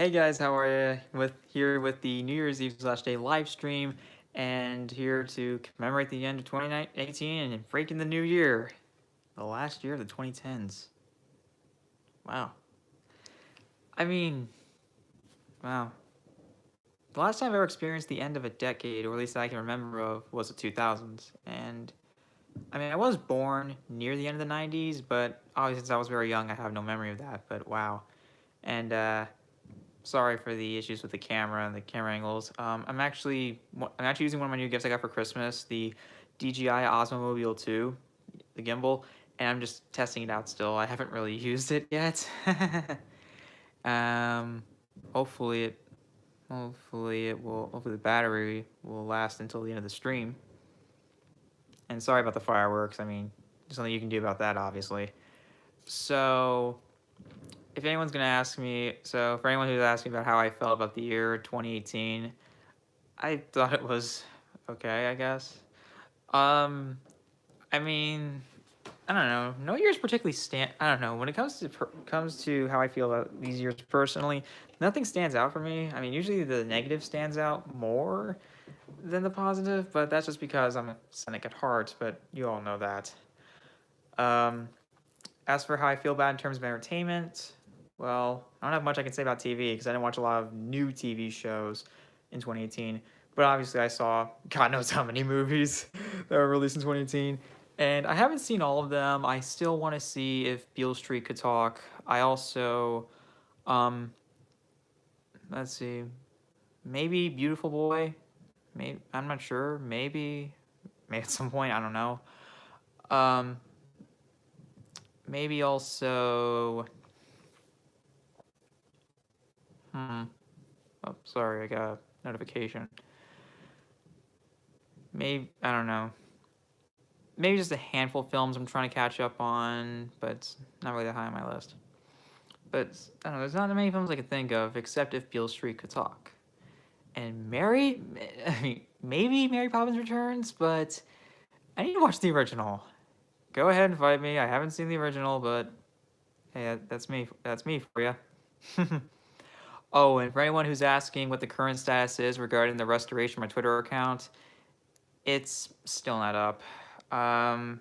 Hey guys, how are you? Here with the New Year's Eve / day live stream, and here to commemorate the end of 2018 and breaking the new year, the last year of the 2010s. Wow. I mean, wow. The last time I've ever experienced the end of a decade, or at least I can remember of, was the 2000s. And I mean, I was born near the end of the 90s, but obviously since I was very young, I have no memory of that. But wow. And sorry for the issues with the camera and the camera angles. I'm actually using one of my new gifts I got for Christmas, the DJI Osmo Mobile 2, the gimbal, and I'm just testing it out still. I haven't really used it yet. um, hopefully it, hopefully the battery will last until the end of the stream. And sorry about the fireworks. I mean, there's nothing you can do about that, obviously. So if anyone's gonna ask me, so for anyone who's asking about how I felt about the year 2018, I thought it was okay, I guess. Um, I mean, I don't know. No year's particularly I don't know. When it comes to how I feel about these years personally, nothing stands out for me. I mean, usually the negative stands out more than the positive, but that's just because I'm a cynic at heart. But you all know that. Um, as for how I feel about in terms of entertainment, well, I don't have much I can say about TV because I didn't watch a lot of new TV shows in 2018. But obviously, I saw God knows how many movies that were released in 2018. And I haven't seen all of them. I still want to see if Beale Street could talk. I also, um, let's see, maybe Beautiful Boy. Maybe I'm not sure. Maybe at some point. I don't know. Um, maybe also. Hmm. Oh, sorry, I got a notification. Maybe, I don't know. Maybe just a handful of films I'm trying to catch up on, but it's not really that high on my list. But I don't know, there's not that many films I could think of except if Beale Street could talk. And I mean, maybe Mary Poppins Returns, but I need to watch the original. Go ahead and fight me. I haven't seen the original, but hey, that's me. That's me for you. Oh, and for anyone who's asking what the current status is regarding the restoration of my Twitter account, it's still not up. Um,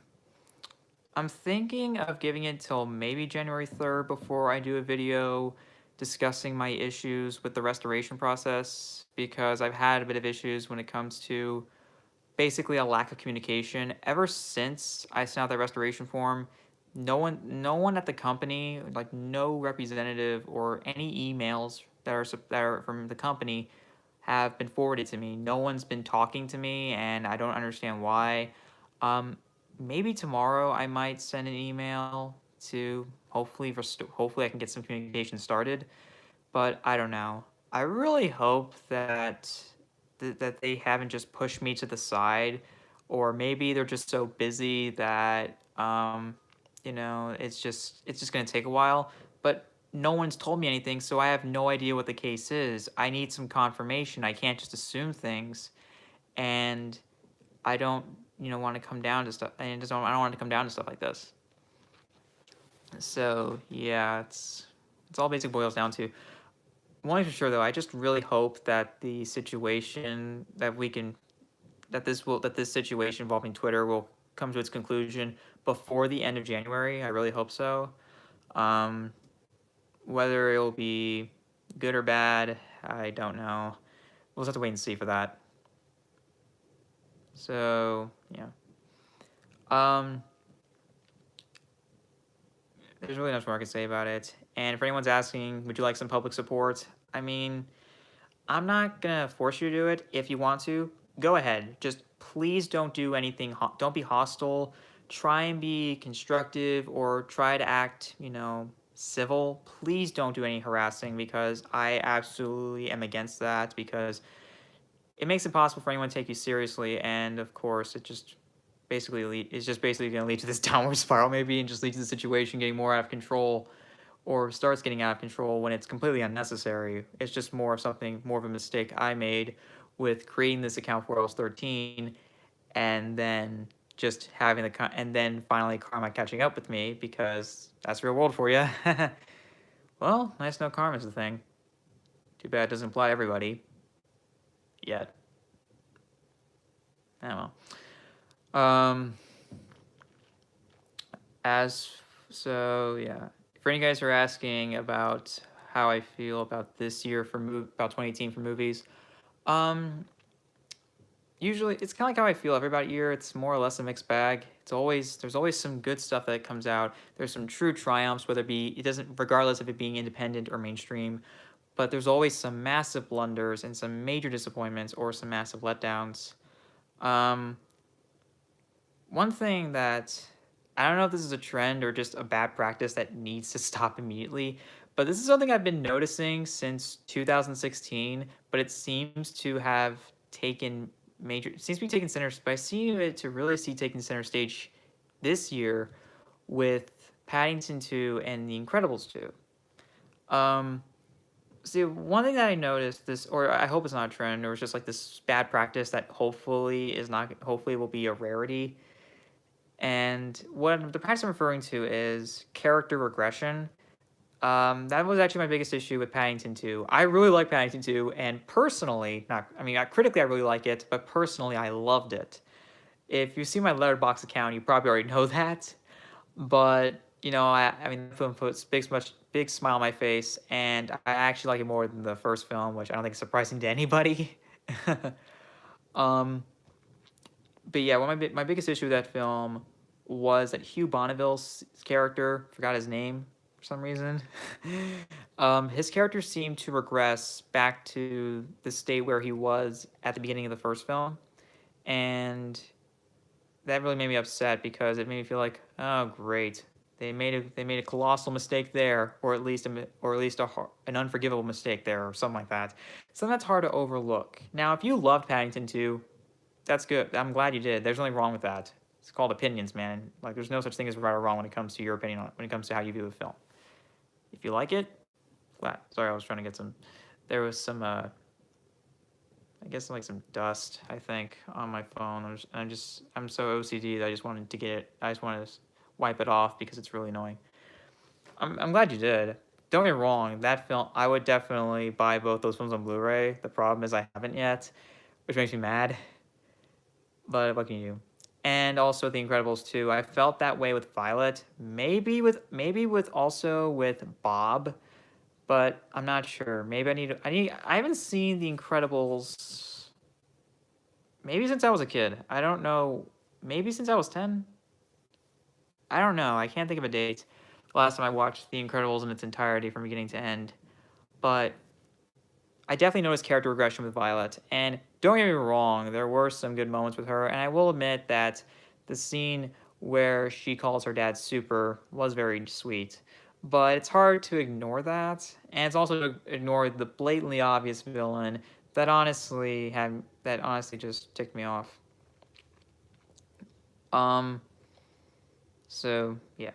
I'm thinking of giving it till maybe January 3rd before I do a video discussing my issues with the restoration process because I've had a bit of issues when it comes to basically a lack of communication. Ever since I sent out that restoration form, no one at the company, like no representative or any emails that are from the company have been forwarded to me. No one's been talking to me, and I don't understand why. Um, maybe tomorrow I might send an email to hopefully I can get some communication started, but I don't know. I really hope that they haven't just pushed me to the side, or maybe they're just so busy that it's just gonna take a while. But no one's told me anything, so I have no idea what the case is. I need some confirmation. I can't just assume things, and I don't want to come down to stuff. I don't want to come down to stuff like this. So yeah, it's all basically boils down to. One thing for sure though, I just really hope that the situation that we can that this situation involving Twitter will come to its conclusion before the end of January. I really hope so. Um, whether it will be good or bad, I don't know. We'll just have to wait and see for that. So yeah. Um, there's really nothing more I can say about it. And if anyone's asking, would you like some public support? I mean, I'm not gonna force you to do it. If you want to, go ahead. Just please don't do anything. Don't be hostile. Try and be constructive or try to act, civil. Please don't do any harassing because I absolutely am against that because it makes it possible for anyone to take you seriously. And of course, it's just basically going to lead to this downward spiral maybe and just lead to the situation getting more out of control or starts getting out of control when it's completely unnecessary. It's just more of a mistake I made with creating this account for I was 13 and then just having and then finally karma catching up with me because that's real world for you. Well, nice no karma's the thing. Too bad it doesn't apply to everybody yet. Oh well. As so, yeah. For any guys who are asking about how I feel about this year for about 2018 for movies, um, usually it's kind of like how I feel every about year. It's more or less a mixed bag. There's always some good stuff that comes out. There's some true triumphs, whether it doesn't regardless of it being independent or mainstream, but there's always some massive blunders and some major disappointments or some massive letdowns. Um, One thing that I don't know if this is a trend or just a bad practice that needs to stop immediately, but this is something I've been noticing since 2016, but it seems to have taken seems to be taking center, but I see it to really see taking center stage this year with Paddington 2 and The Incredibles 2. Um, See, one thing that I noticed this, or I hope it's not a trend, or it's just like this bad practice that hopefully will be a rarity. And what the practice I'm referring to is character regression. That was actually my biggest issue with Paddington 2. I really like Paddington 2, and personally, not I mean, critically I really like it, but personally I loved it. If you see my Letterboxd account, you probably already know that. But I mean, the film puts big smile on my face, and I actually like it more than the first film, which I don't think is surprising to anybody. um, but yeah, my biggest issue with that film was that Hugh Bonneville's character, forgot his name for some reason. His character seemed to regress back to the state where he was at the beginning of the first film, and that really made me upset because it made me feel like, oh great, they made a colossal mistake there, or at least an unforgivable mistake there, or something like that. Something that's hard to overlook. Now, if you loved Paddington 2, that's good. I'm glad you did. There's nothing wrong with that. It's called opinions, man. Like, there's no such thing as right or wrong when it comes to your opinion when it comes to how you view a film. If you like it, glad. Sorry, I was trying to get some. There was some. I guess like some dust. I think on my phone. I'm so OCD that I just wanted to get it. I just wanted to wipe it off because it's really annoying. I'm glad you did. Don't get me wrong. That film, I would definitely buy both those films on Blu-ray. The problem is I haven't yet, which makes me mad. But what can you do? And also The Incredibles 2. I felt that way with Violet. Maybe with also with Bob, but I'm not sure. Maybe I haven't seen The Incredibles maybe since I was a kid. I don't know. Maybe since I was 10. I don't know. I can't think of a date. The last time I watched The Incredibles in its entirety from beginning to end. But I definitely noticed character regression with Violet. And don't get me wrong, there were some good moments with her. And I will admit that the scene where she calls her dad super was very sweet. But it's hard to ignore that. And it's also to ignore the blatantly obvious villain that honestly just ticked me off. So yeah.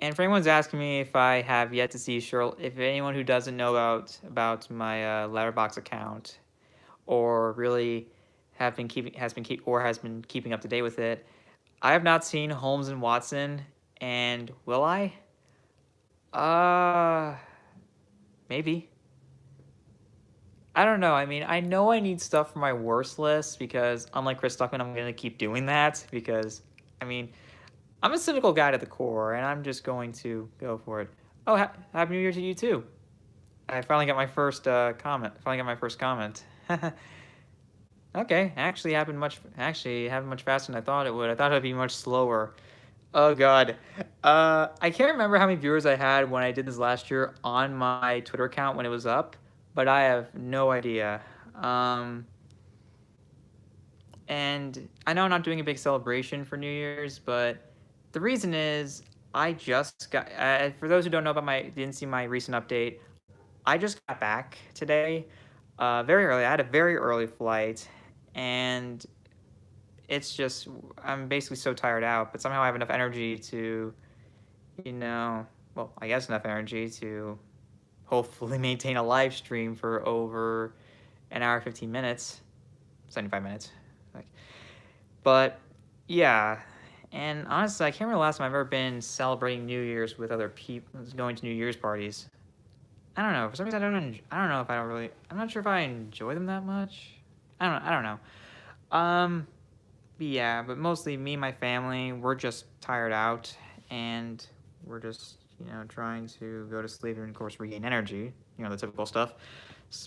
And for anyone's asking me if I have yet to see Sherlock, if anyone who doesn't know about my Letterboxd account, or really has been keeping up to date with it, I have not seen Holmes and Watson. And will I? Maybe. I don't know. I mean, I know I need stuff for my worst list because, unlike Chris Stuckman, I'm gonna keep doing that because, I mean, I'm a cynical guy to the core, and I'm just going to go for it. Oh, happy New Year to you too! I finally got my first comment. Okay, actually happened much faster than I thought it would. I thought it would be much slower. Oh god. I can't remember how many viewers I had when I did this last year on my Twitter account when it was up, but I have no idea. And I know I'm not doing a big celebration for New Year's, but the reason is I just got. For those who don't know didn't see my recent update, I just got back today, very early. I had a very early flight, and it's just I'm basically so tired out. But somehow I have enough energy to, I guess enough energy to hopefully maintain a live stream for over an hour 15 minutes, 75 minutes. But yeah. And honestly, I can't remember the last time I've ever been celebrating New Year's with other people, going to New Year's parties. I don't know. For some reason, I don't know if I don't really. I'm not sure if I enjoy them that much. I don't know. But yeah, but mostly me and my family, we're just tired out, and we're just trying to go to sleep and of course regain energy. The typical stuff.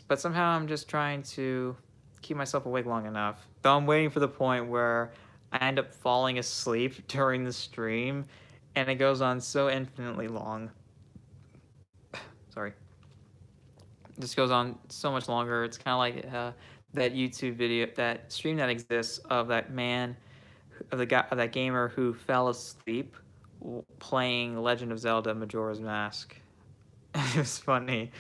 But somehow I'm just trying to keep myself awake long enough. Though I'm waiting for the point where I end up falling asleep during the stream, and it goes on so infinitely long. Sorry. It just goes on so much longer. It's kind of like that YouTube video, that stream that exists of that man, of the guy, of that gamer who fell asleep playing Legend of Zelda: Majora's Mask. It was funny,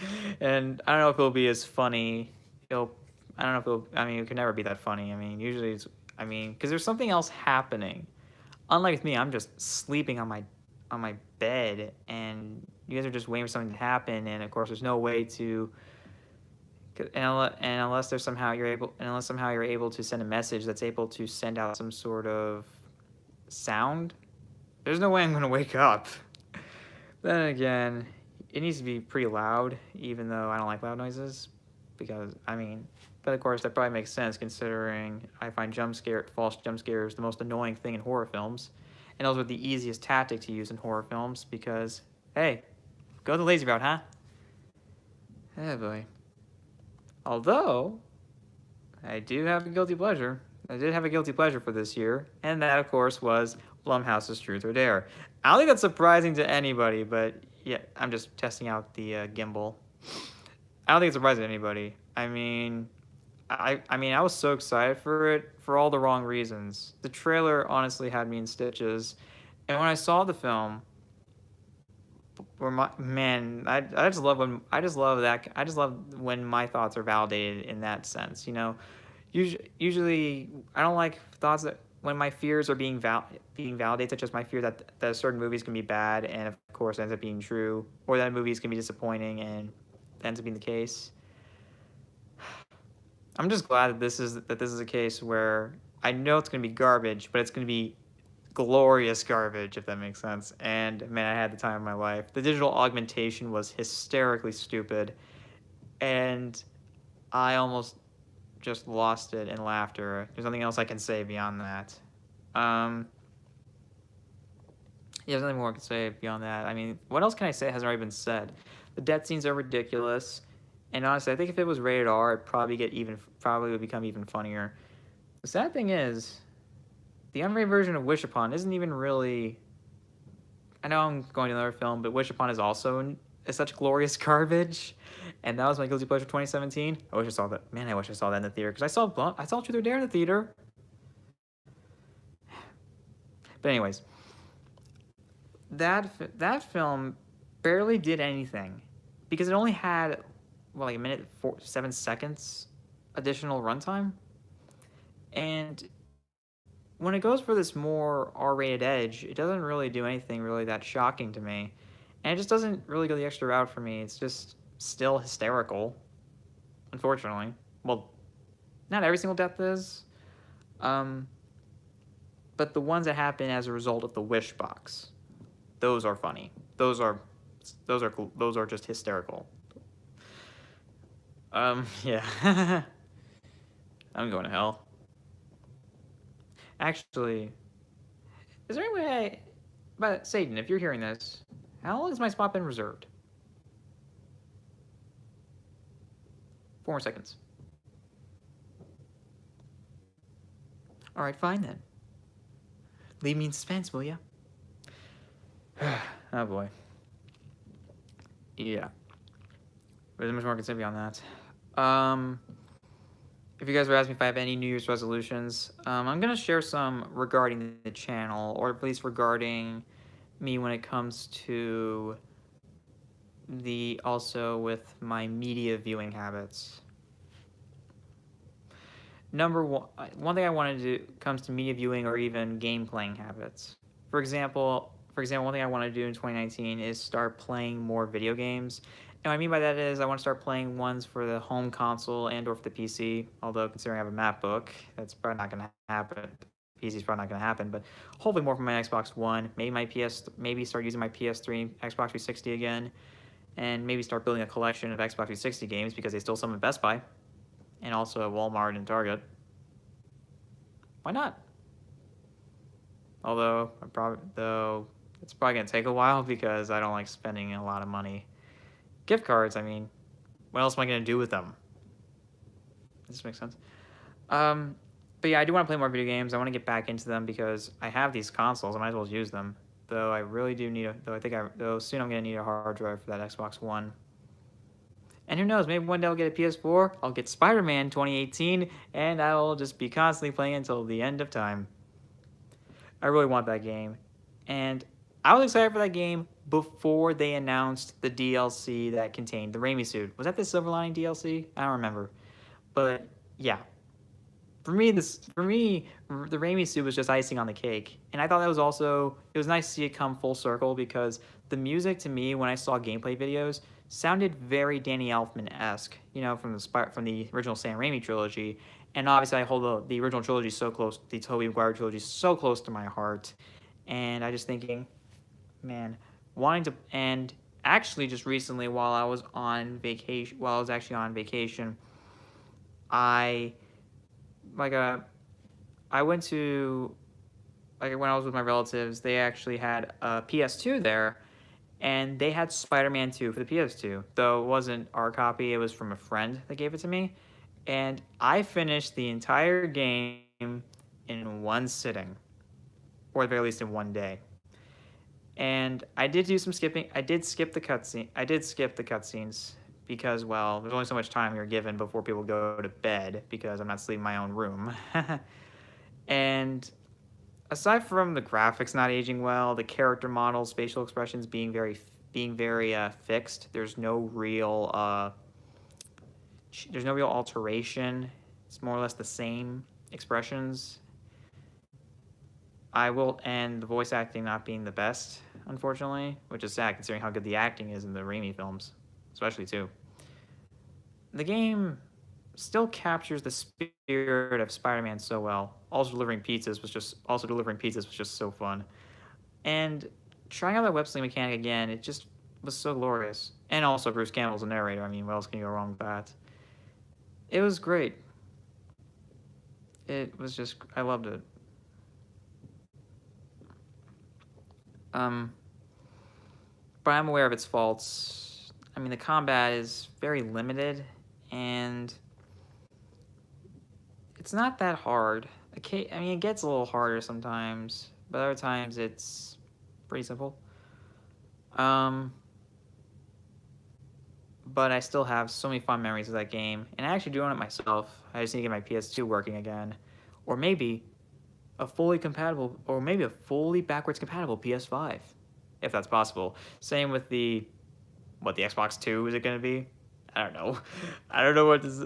and I don't know if it'll be as funny. It'll, I don't know if it'll. I mean, it can never be that funny. I mean, usually it's. I mean, because there's something else happening. Unlike with me, I'm just sleeping on my bed, and you guys are just waiting for something to happen, and of course, there's no way to. And unless there's somehow you're able, and unless somehow you're able to send a message that's able to send out some sort of sound, there's no way I'm gonna wake up. Then again, it needs to be pretty loud, even though I don't like loud noises, because I mean, but of course that probably makes sense considering I find false jump scares the most annoying thing in horror films, and those are the easiest tactic to use in horror films because, hey, go the lazy route, huh? Oh boy. Although, I do have a guilty pleasure. I did have a guilty pleasure for this year, and that, of course, was Blumhouse's Truth or Dare. I don't think that's surprising to anybody, but yeah, I'm just testing out the gimbal. I don't think it's surprising to anybody. I was so excited for it for all the wrong reasons. The trailer honestly had me in stitches, and when I saw the film, I just love when my thoughts are validated in that sense. Usually I don't like thoughts that when my fears are being validated, such as my fear that certain movies can be bad, and of course ends up being true, or that movies can be disappointing and ends up being the case. I'm just glad that this is a case where I know it's gonna be garbage, but it's gonna be glorious garbage, if that makes sense. And man, I had the time of my life. The digital augmentation was hysterically stupid, and I almost just lost it in laughter. There's nothing else I can say beyond that. Yeah, there's nothing more I can say beyond that. I mean, what else can I say that hasn't already been said? The death scenes are ridiculous, and honestly, I think if it was rated R, it probably would become even funnier. The sad thing is, the unrated version of Wish Upon isn't even really. I know I'm going to another film, but Wish Upon is also such glorious garbage, and that was my guilty pleasure 2017. I wish I saw that. Man, I wish I saw that in the theater because I saw Truth or Dare in the theater. But anyways, that film barely did anything because it only had like a minute 7 seconds additional runtime, and when it goes for this more R-rated edge, it doesn't really do anything really that shocking to me. And it just doesn't really go the extra route for me. It's just still hysterical, unfortunately. Well, not every single death is. But the ones that happen as a result of the wish box, those are funny. Those are just hysterical. Yeah. I'm going to hell. Actually, is there any way but Satan, if you're hearing this, how long has my spot been reserved? 4 more seconds. Alright, fine then. Leave me in suspense, will ya? Oh boy. Yeah. There's much more I can say beyond that. If you guys were asking if I have any New Year's resolutions, I'm going to share some regarding the channel, or at least regarding me when it comes to also with my media viewing habits. Number one thing I want to do comes to media viewing or even game playing habits. For example, one thing I want to do in 2019 is start playing more video games. And what I mean by that is I want to start playing ones for the home console and or for the PC, although considering I have a MacBook, that's probably not going to happen. PC is probably not going to happen, but hopefully more from my Xbox One. Maybe start using my PS3, Xbox 360 again, and maybe start building a collection of Xbox 360 games because they still sell them at Best Buy and also at Walmart and Target. Why not? Although it's probably gonna take a while because I don't like spending a lot of money. Gift cards, I mean, what else am I gonna do with them? Does this make sense? But yeah, I do want to play more video games. I want to get back into them because I have these consoles. I might as well use them. Though I really do need though soon I'm gonna need a hard drive for that Xbox One. And who knows, maybe one day I'll get a PS4, I'll get Spider-Man 2018, and I will just be constantly playing until the end of time. I really want that game. And I was excited for that game before they announced the DLC that contained the Raimi suit. Was that the Silver Lining DLC? I don't remember. But yeah. For me, the Raimi suit was just icing on the cake. And I thought it was nice to see it come full circle because the music to me, when I saw gameplay videos, sounded very Danny Elfman-esque, from the original Sam Raimi trilogy. And obviously, I hold the original trilogy so close, the Tobey Maguire trilogy so close to my heart. And I just thinking, man, and actually just recently while I was actually on vacation, I went to, when I was with my relatives, they actually had a PS2 there, and they had Spider-Man 2 for the PS2. Though it wasn't our copy, it was from a friend that gave it to me. And I finished the entire game in one sitting, or at the very least in one day. And I did do some skipping. I did skip the cutscenes because, well, there's only so much time you're given before people go to bed because I'm not sleeping in my own room. And aside from the graphics not aging well, the character models, facial expressions being very fixed, there's no real alteration. It's more or less the same expressions. And the voice acting not being the best, unfortunately, which is sad considering how good the acting is in the Raimi films, especially too. The game still captures the spirit of Spider-Man so well. Also delivering pizzas was just so fun. And trying out that web slinging mechanic again, it just was so glorious. And also Bruce Campbell's the narrator. I mean, what else can you go wrong with that? It was great. I loved it. But I'm aware of its faults. I mean, the combat is very limited, and it's not that hard. I mean, it gets a little harder sometimes, but other times it's pretty simple. But I still have so many fun memories of that game, and I actually do own it myself. I just need to get my PS2 working again, or maybe a fully backwards compatible PS5, if that's possible. Same with the Xbox 2 is it going to be? I don't know. I don't know. Is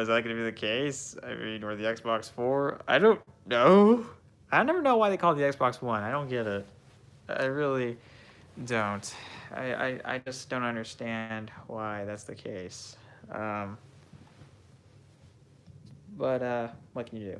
that going to be the case? I mean, or the Xbox 4? I don't know. I never know why they call it the Xbox One. I don't get it. I really don't. I just don't understand why that's the case. But what can you do?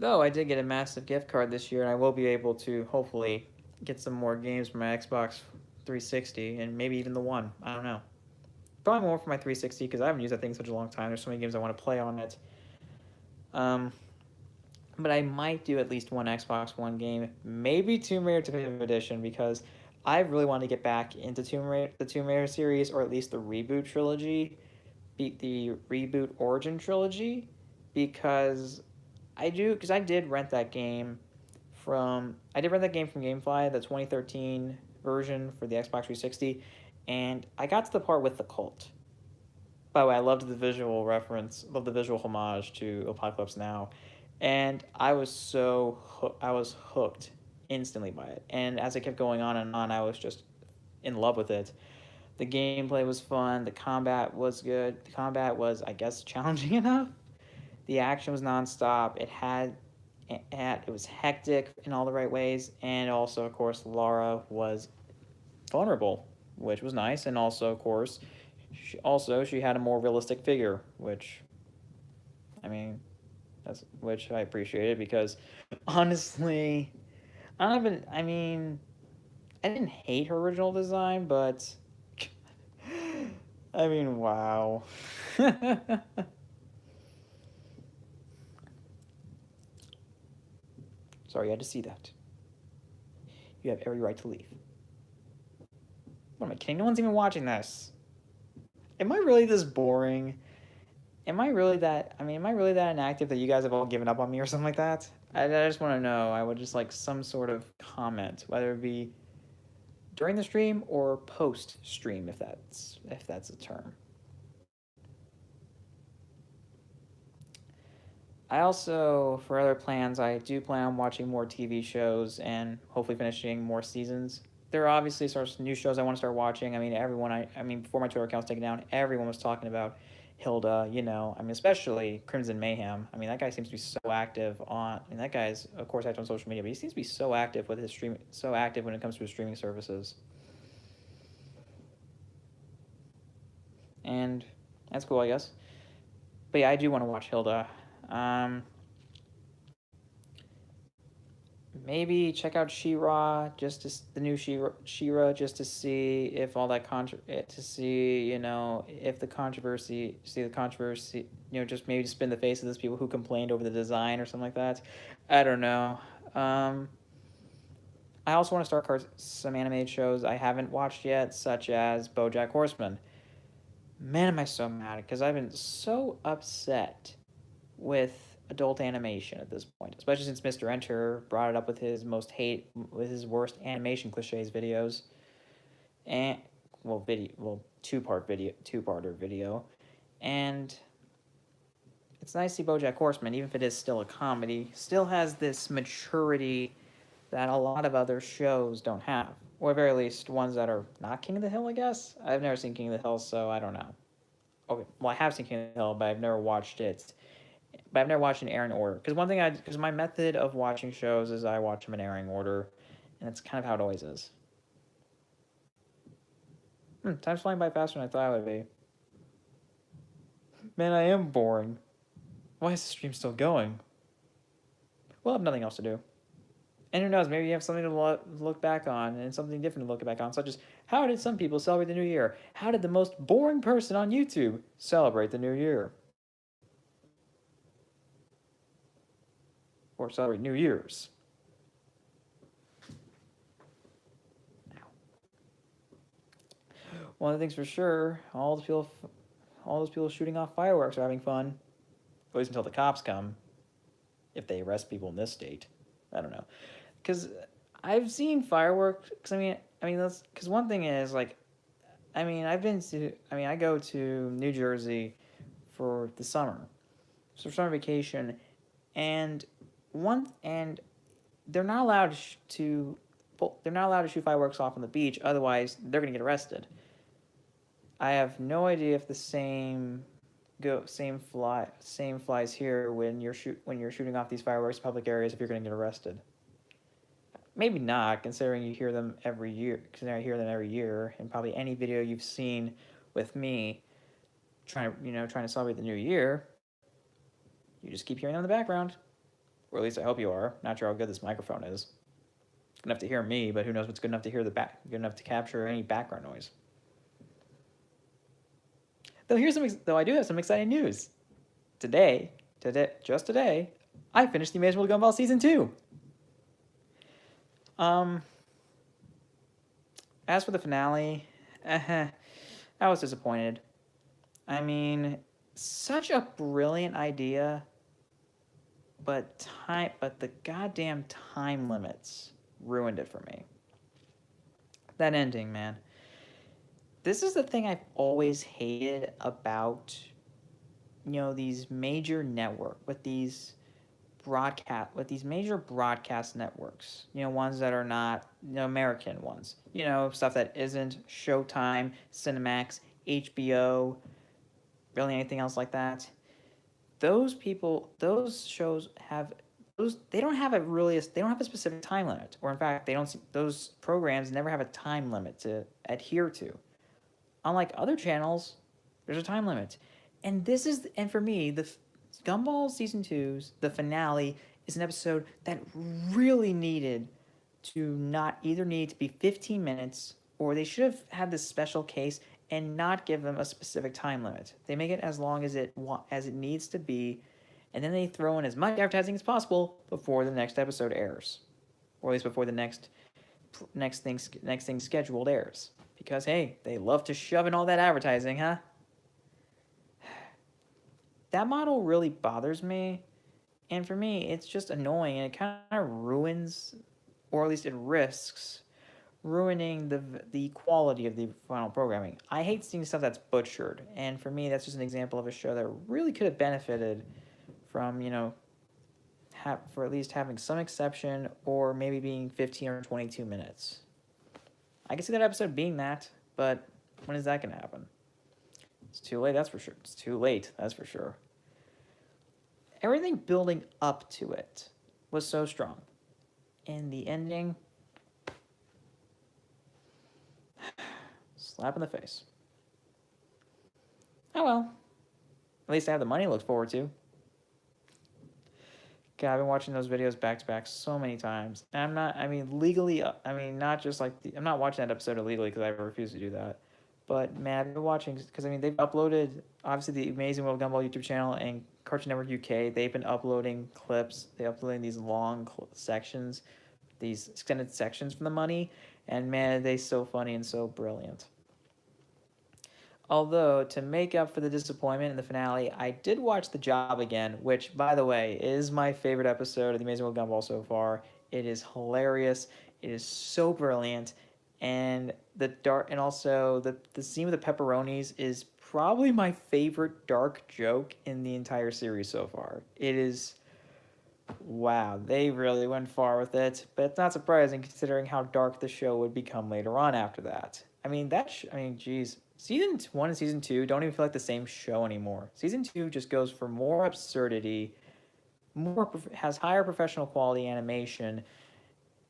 Though I did get a massive gift card this year, and I will be able to hopefully get some more games for my Xbox 360 and maybe even the One. I don't know. Probably more for my 360 because I haven't used that thing in such a long time. There's so many games I want to play on it. But I might do at least one Xbox One game, maybe Tomb Raider Definitive Edition, because I really want to get back into the Tomb Raider series, or at least the reboot trilogy, the reboot origin trilogy, because I did rent that game from GameFly, the 2013 version for the Xbox 360, and I got to the part with the cult. By the way, I loved the visual homage to Apocalypse Now, and I was hooked instantly by it. And as it kept going on and on, I was just in love with it. The gameplay was fun. The combat was good. The combat was, I guess, challenging enough. The action was nonstop. It was hectic in all the right ways, and also, of course, Lara was vulnerable, which was nice. And also, of course, She had a more realistic figure, which, I mean, which I appreciated because honestly, I don't even. I mean, I didn't hate her original design, but I mean, wow. Sorry, you had to see that. You have every right to leave. What am I kidding? No one's even watching this. Am I really this boring? Am I really that? I mean, am I really that inactive that you guys have all given up on me or something like that? I just want to know. I would just like some sort of comment, whether it be during the stream or post stream, if that's a term. I also, for other plans, I do plan on watching more TV shows and hopefully finishing more seasons. There are obviously sort of new shows I want to start watching. I mean, I mean, before my Twitter account was taken down, everyone was talking about Hilda. You know, I mean, especially Crimson Mayhem. I mean, that guy seems to be so active on. I mean, that guy's of course active on social media, but he seems to be so active with his stream, so active when it comes to his streaming services. And that's cool, I guess. But yeah, I do want to watch Hilda. Um, Maybe check out She-Ra the new She-Ra just to see if all that to see if the controversy just maybe spin the face of those people who complained over the design or something like that. I don't know. Um, I also want to start some animated shows I haven't watched yet, such as BoJack Horseman. Man, am I so mad because I've been so upset with adult animation at this point, especially since Mr. Enter brought it up with with his worst animation cliches videos, and two-parter video, and it's nice to see BoJack Horseman, even if it is still a comedy, still has this maturity that a lot of other shows don't have, or at very least ones that are not King of the Hill. I guess I've never seen King of the Hill, so I don't know. Okay, well I have seen King of the Hill, but I've never watched it. But I've never watched an airing order because my method of watching shows is I watch them in airing order, and it's kind of how it always is. Time's flying by faster than I thought it would be. Man, I am boring. Why is the stream still going? Well, I have nothing else to do. And who knows, maybe you have something to look back on and something different to look back on, such as how did some people celebrate the new year? How did the most boring person on YouTube celebrate the new year? Or celebrate New Year's? One of the things for sure, all those people shooting off fireworks are having fun. At least until the cops come. If they arrest people in this state, I don't know. Because I've seen fireworks. Because that's because one thing is like, I go to New Jersey for the summer, so for summer vacation, and they're not allowed they're not allowed to shoot fireworks off on the beach. Otherwise, they're gonna get arrested. I have no idea if the same flies here when you're shooting off these fireworks in public areas if you're going to get arrested. Maybe not, considering you hear them every year. Considering I hear them every year, and probably any video you've seen with me trying to celebrate the new year, you just keep hearing them in the background, or at least I hope you are. Not sure how good this microphone is. It's good enough to hear me, but who knows what's good enough to hear good enough to capture any background noise. Though I do have some exciting news. Just today, I finished The Amazing World of Gumball Season 2. As for the finale, I was disappointed. I mean, such a brilliant idea, but the goddamn time limits ruined it for me. That ending, man. This is the thing I've always hated about, these major major broadcast networks, ones that are not, American ones, stuff that isn't Showtime, Cinemax, HBO, really anything else like that. Those shows they don't have a specific time limit, or in fact, those programs never have a time limit to adhere to. Unlike other channels, there's a time limit. And for me, Gumball Season Two's the finale is an episode that really needed to not either need to be 15 minutes or they should have had this special case and not give them a specific time limit. They make it as long as it needs to be, and then they throw in as much advertising as possible before the next episode airs, or at least before the next thing scheduled airs. Because hey, they love to shove in all that advertising, huh? That model really bothers me, and for me, it's just annoying, and it kind of ruins, or at least it risks ruining the quality of the final programming. I hate seeing stuff that's butchered, and for me, that's just an example of a show that really could have benefited from for at least having some exception, or maybe being 15 or 22 minutes. I can see that episode being that, but when is that going to happen? It's too late, that's for sure. It's too late, that's for sure. Everything building up to it was so strong. And the ending, slap in the face. Oh well. At least I have the money to look forward to. God, I've been watching those videos back to back so many times. And I'm not, legally, not just like, I'm not watching that episode illegally because I refuse to do that. But man, I've been watching, because they've uploaded, obviously, the Amazing World of Gumball YouTube channel and Cartoon Network UK. They've been uploading clips. They're uploading these long sections, these extended sections from the money. And man, they're so funny and so brilliant. Although, to make up for the disappointment in the finale, I did watch The Job again, which, by the way, is my favorite episode of The Amazing World of Gumball so far. It is hilarious. It is so brilliant. And also the scene with the pepperonis is probably my favorite dark joke in the entire series so far. It is, wow, they really went far with it, but it's not surprising considering how dark the show would become later on after that. Geez, season 1 and season 2 don't even feel like the same show anymore. Season 2 just goes for more absurdity, has higher professional quality animation,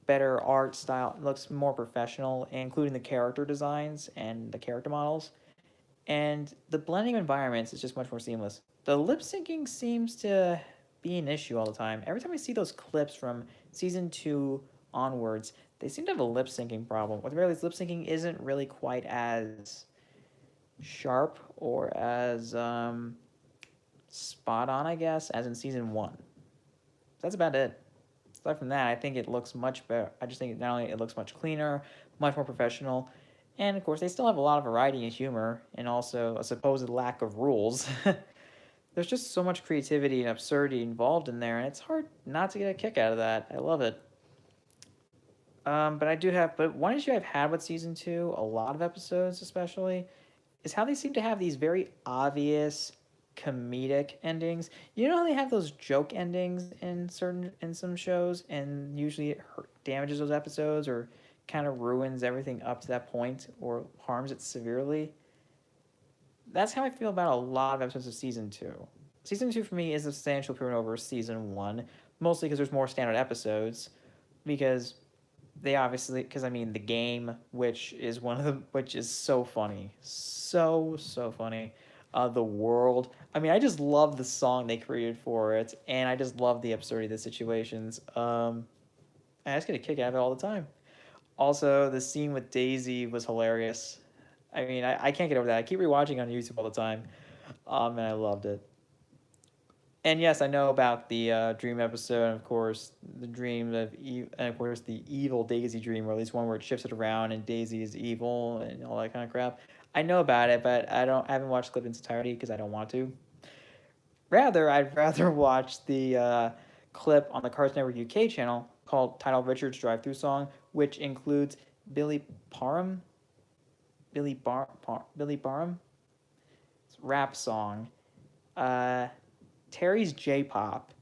better art style, looks more professional, including the character designs and the character models. And the blending of environments is just much more seamless. The lip syncing seems to be an issue all the time. Every time I see those clips from season 2 onwards, they seem to have a lip syncing problem. Or at the very least, lip syncing isn't really quite as sharp or as spot on, I guess, as in season 1. That's about it. Aside from that, I think it looks much better. I just think not only it looks much cleaner, much more professional, and of course they still have a lot of variety and humor, and also a supposed lack of rules. There's just so much creativity and absurdity involved in there, and it's hard not to get a kick out of that. I love it. But one issue I've had with season 2, a lot of episodes especially, is how they seem to have these very obvious comedic endings. You know how they have those joke endings in some shows, and usually it damages those episodes or kind of ruins everything up to that point or harms it severely. That's how I feel about a lot of episodes of season 2. Season 2 for me is a substantial improvement over season 1, mostly because there's more standard episodes, because the game, which is so funny, so funny. The world. I just love the song they created for it, and I just love the absurdity of the situations. I just get a kick out of it all the time. Also, the scene with Daisy was hilarious. I can't get over that. I keep rewatching on YouTube all the time, and I loved it. And yes, I know about the dream episode, and of course and of course the evil Daisy dream, or at least one where it shifts it around and Daisy is evil and all that kind of crap. I know about it, but I haven't watched the clip in its entirety because I don't want to. I'd rather watch the clip on the Cartoon Network UK channel titled Richard's Drive-Thru Song, which includes Billy Barham. Billy Barham? It's a rap song. Terry's J-Pop,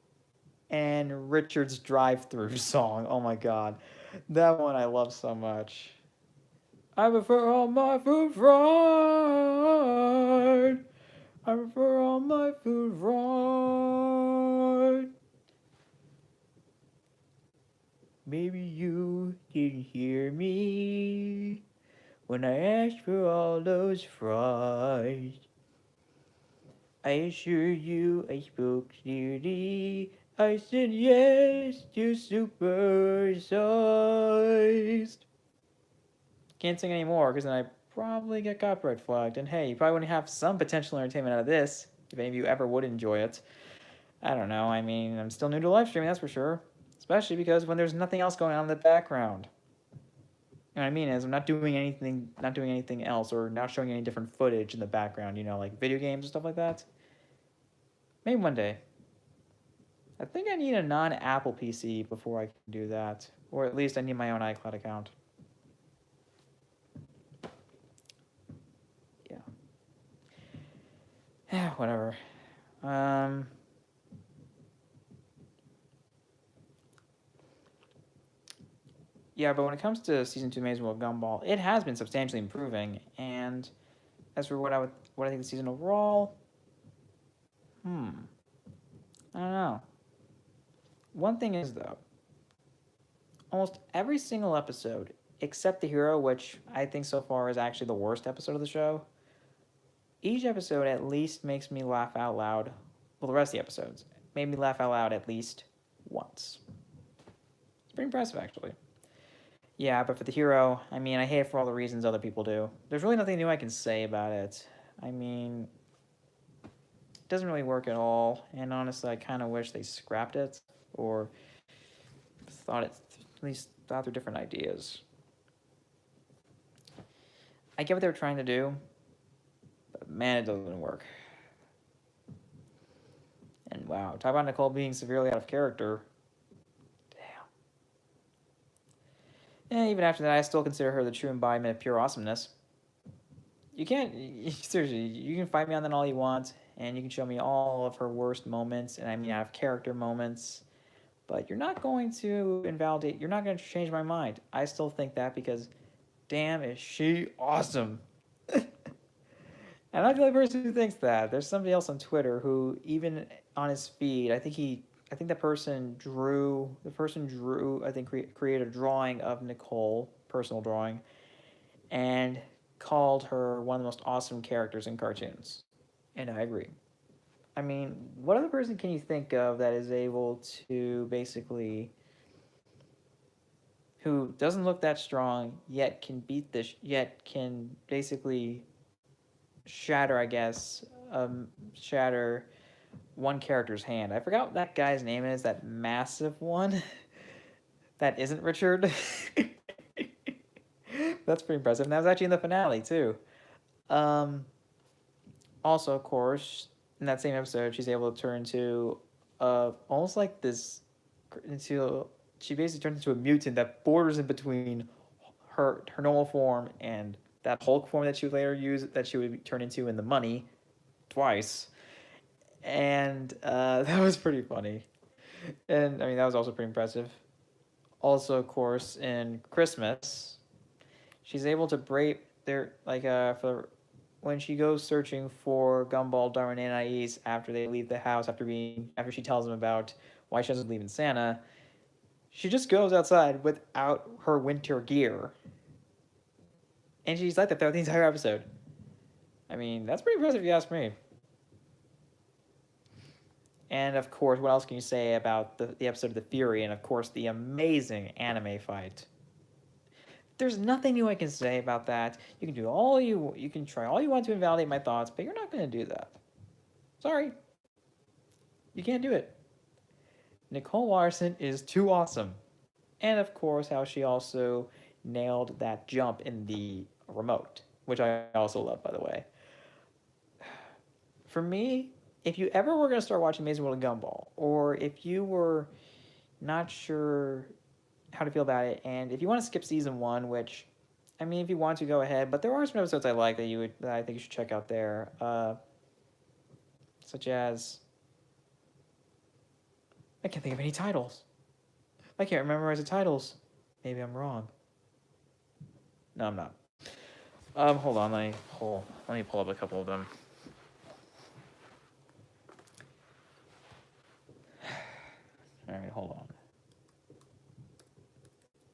and Richard's Drive-Thru Song. Oh my god. That one I love so much. I prefer all my food fried. I prefer all my food fried. Maybe you didn't hear me When I asked for all those fries, I assure you I spoke clearly. I said yes to supersized. Can't sing anymore because then I probably get copyright flagged. And hey, you probably wouldn't have some potential entertainment out of this if any of you ever would enjoy it. I don't know. I mean, I'm still new to live streaming, that's for sure. Especially because when there's nothing else going on in the background. You know what I mean is I'm not doing anything else, or not showing any different footage in the background. You know, like video games and stuff like that. Maybe one day. I think I need a non-Apple PC before I can do that, or at least I need my own iCloud account. Yeah. Whatever. Yeah, but when it comes to season 2 Amazing World Gumball, it has been substantially improving. And as for what I think of the season overall, I don't know. One thing is though, almost every single episode, except the hero, which I think so far is actually the worst episode of the show, each episode at least makes me laugh out loud. Well, the rest of the episodes made me laugh out loud at least once. It's pretty impressive, actually. Yeah, but for the hero, I mean, I hate it for all the reasons other people do. There's really nothing new I can say about it. I mean, it doesn't really work at all, and honestly, I kind of wish they scrapped it, or at least thought through different ideas. I get what they were trying to do, but man, it doesn't work. And wow, talk about Nicole being severely out of character. And even after that, I still consider her the true embodiment of pure awesomeness. You can't, seriously, you can fight me on that all you want, and you can show me all of her worst moments, and I mean out of character moments, but you're not going to invalidate, you're not going to change my mind. I still think that because, damn, is she awesome. I'm not the only person who thinks that. There's somebody else on Twitter who, even on his feed, I think that person drew, I think, created a drawing of Nicole, personal drawing, and called her one of the most awesome characters in cartoons. And I agree. I mean, what other person can you think of that is able to basically, who doesn't look that strong, yet can beat this, yet can basically shatter, I guess, shatter one character's hand. I forgot what that guy's name is, that massive one. That isn't Richard. That's pretty impressive. And that was actually in the finale, too. Also, of course, in that same episode, she's able to turn into almost like this, she basically turns into a mutant that borders in between her normal form and that Hulk form that she would later use, that she would turn into in the Money twice. And that was pretty funny. And I mean, that was also pretty impressive. Also, of course, in Christmas, she's able to break their, like, for when she goes searching for Gumball, Darwin, and Anais after they leave the house, after she tells them about why she doesn't believe in Santa, she just goes outside without her winter gear. And she's like that throughout the entire episode. I mean, that's pretty impressive if you ask me. And of course, what else can you say about the episode of The Fury, and of course the amazing anime fight? There's nothing new I can say about that. You can try all you want to invalidate my thoughts, but you're not going to do that. Sorry. You can't do it. Nicole Larson is too awesome. And of course, how she also nailed that jump in the remote, which I also love, by the way. For me, if you ever were going to start watching Amazing World of Gumball, or if you were not sure how to feel about it, and if you want to skip season 1, which, I mean, if you want to, go ahead, but there are some episodes I like that I think you should check out there, such as, I can't think of any titles. I can't memorize the titles. Maybe I'm wrong. No, I'm not. Hold on, let me pull up a couple of them. All right, hold on.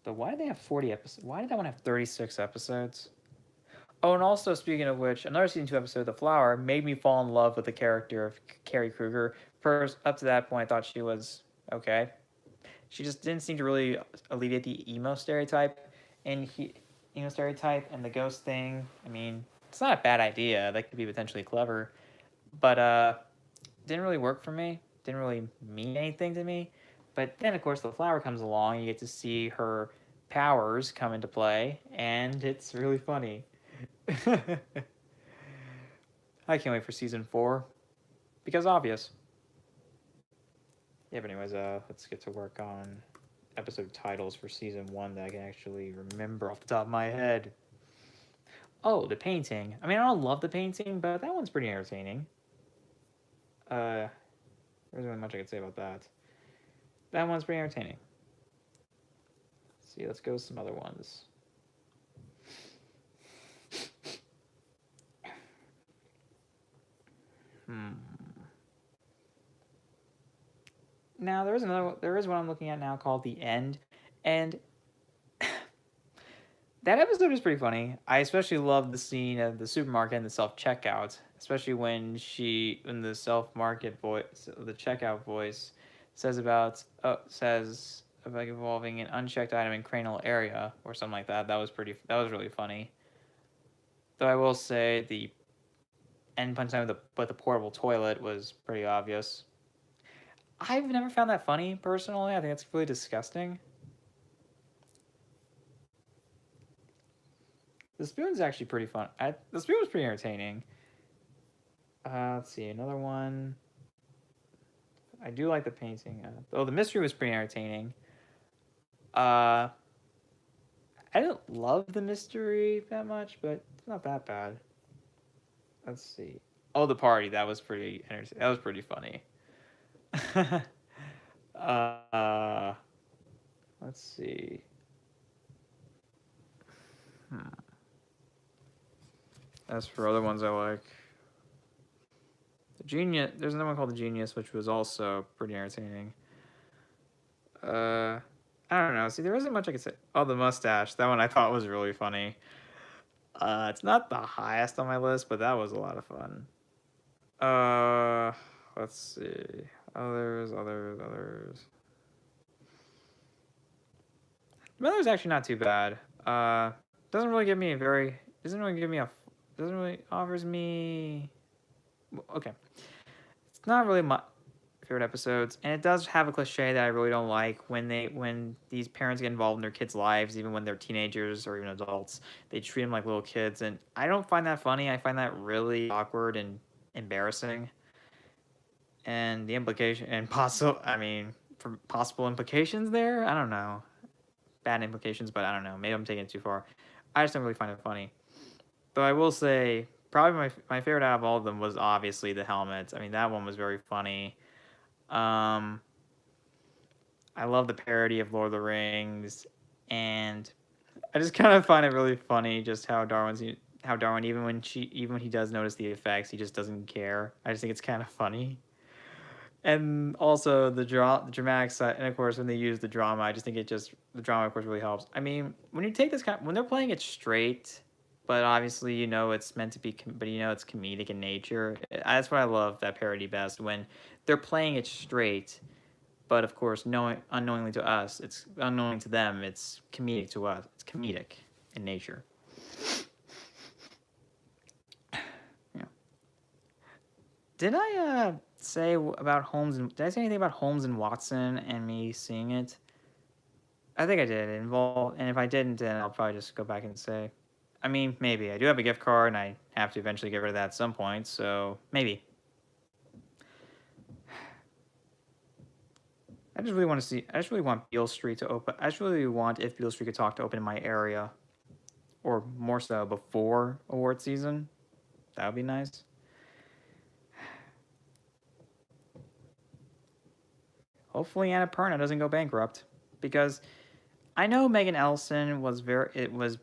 But why did they have 40 episodes? Why did that one have 36 episodes? Oh, and also speaking of which, another season 2 episode, The Flower, made me fall in love with the character of Carrie Kruger. First, up to that point, I thought she was okay. She just didn't seem to really alleviate the emo stereotype, and the ghost thing. I mean, it's not a bad idea. That could be potentially clever, but didn't really work for me. Didn't really mean anything to me. But then, of course, the flower comes along. You get to see her powers come into play, and it's really funny. I can't wait for season 4 because obvious. Yeah, but anyways, let's get to work on episode titles for season 1 that I can actually remember off the top of my head. Oh, the painting. I mean, I don't love the painting, but that one's pretty entertaining. There's really much I could say about that. That one's pretty entertaining. Let's see, let's go with some other ones. Now there is one I'm looking at now called The End, and that episode is pretty funny. I especially love the scene of the supermarket and the self checkout, especially when the self market voice, the checkout voice, says about involving an unchecked item in cranial area or something like that. That was really funny. Though I will say the end punchline with the portable toilet was pretty obvious. I've never found that funny personally. I think it's really disgusting. The spoon's actually pretty fun. The spoon was pretty entertaining. Let's see, another one. I do like the painting. The mystery was pretty entertaining. I didn't love the mystery that much, but it's not that bad. Let's see. Oh, the party. That was pretty entertaining. That was pretty funny. Let's see. As for other ones I like, the Genius. There's another one called The Genius, which was also pretty entertaining. I don't know. See, there isn't much I could say. Oh, the mustache. That one I thought was really funny. It's not the highest on my list, but that was a lot of fun. Let's see. Others. Miller's actually not too bad. Doesn't really give me doesn't really offers me. Okay, it's not really my favorite episodes, and it does have a cliche that I really don't like when these parents get involved in their kids' lives, even when they're teenagers or even adults. They treat them like little kids, and I don't find that funny. I find that really awkward and embarrassing. And the implication and possible implications there, I don't know. Bad implications, but I don't know. Maybe I'm taking it too far. I just don't really find it funny. Though I will say, probably my favorite out of all of them was obviously the helmet. I mean, that one was very funny. I love the parody of Lord of the Rings, and I just kind of find it really funny just how Darwin even when he does notice the effects, he just doesn't care. I just think it's kind of funny. And also the dramatic side, and of course when they use the drama, I just think the drama of course really helps. I mean, when you take when they're playing it straight, but obviously it's meant to be, but it's comedic in nature. That's what I love that parody best, when they're playing it straight, but of course unknowingly to us, it's unknowing to them, it's comedic to us. It's comedic in nature. Yeah. Did I say about Holmes and did I say anything about Holmes and Watson and me seeing it? I think I did. And if I didn't, then I'll probably just go back and say. I mean, maybe. I do have a gift card, and I have to eventually get rid of that at some point, so maybe. I just really want Beale Street to open. I just really want If Beale Street Could Talk to open in my area. Or more so, before award season. That would be nice. Hopefully Annapurna doesn't go bankrupt, because I know Megan Ellison was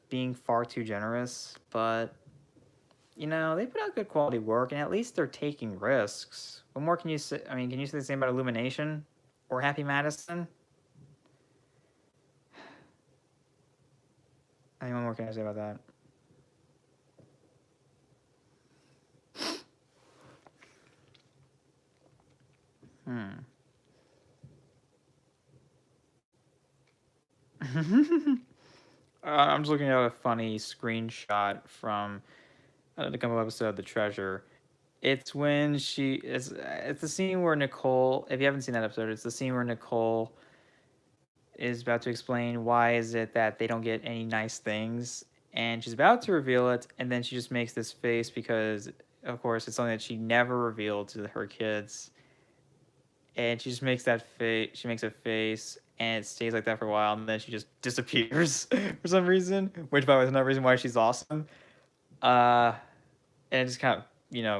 being far too generous, but they put out good quality work, and at least they're taking risks. What more can you say? I mean, can you say the same about Illumination or Happy Madison? I mean, what more can I say about that? Hmm. I'm just looking at a funny screenshot from the couple episode of The Treasure. It's when it's the scene where Nicole. If you haven't seen that episode, it's the scene where Nicole is about to explain why is it that they don't get any nice things, and she's about to reveal it, and then she just makes this face because, of course, it's something that she never revealed to her kids, and she just makes that face. She makes a face, and it stays like that for a while, and then she just disappears for some reason. Which, by the way, is another reason why she's awesome. Uh, and it just kind of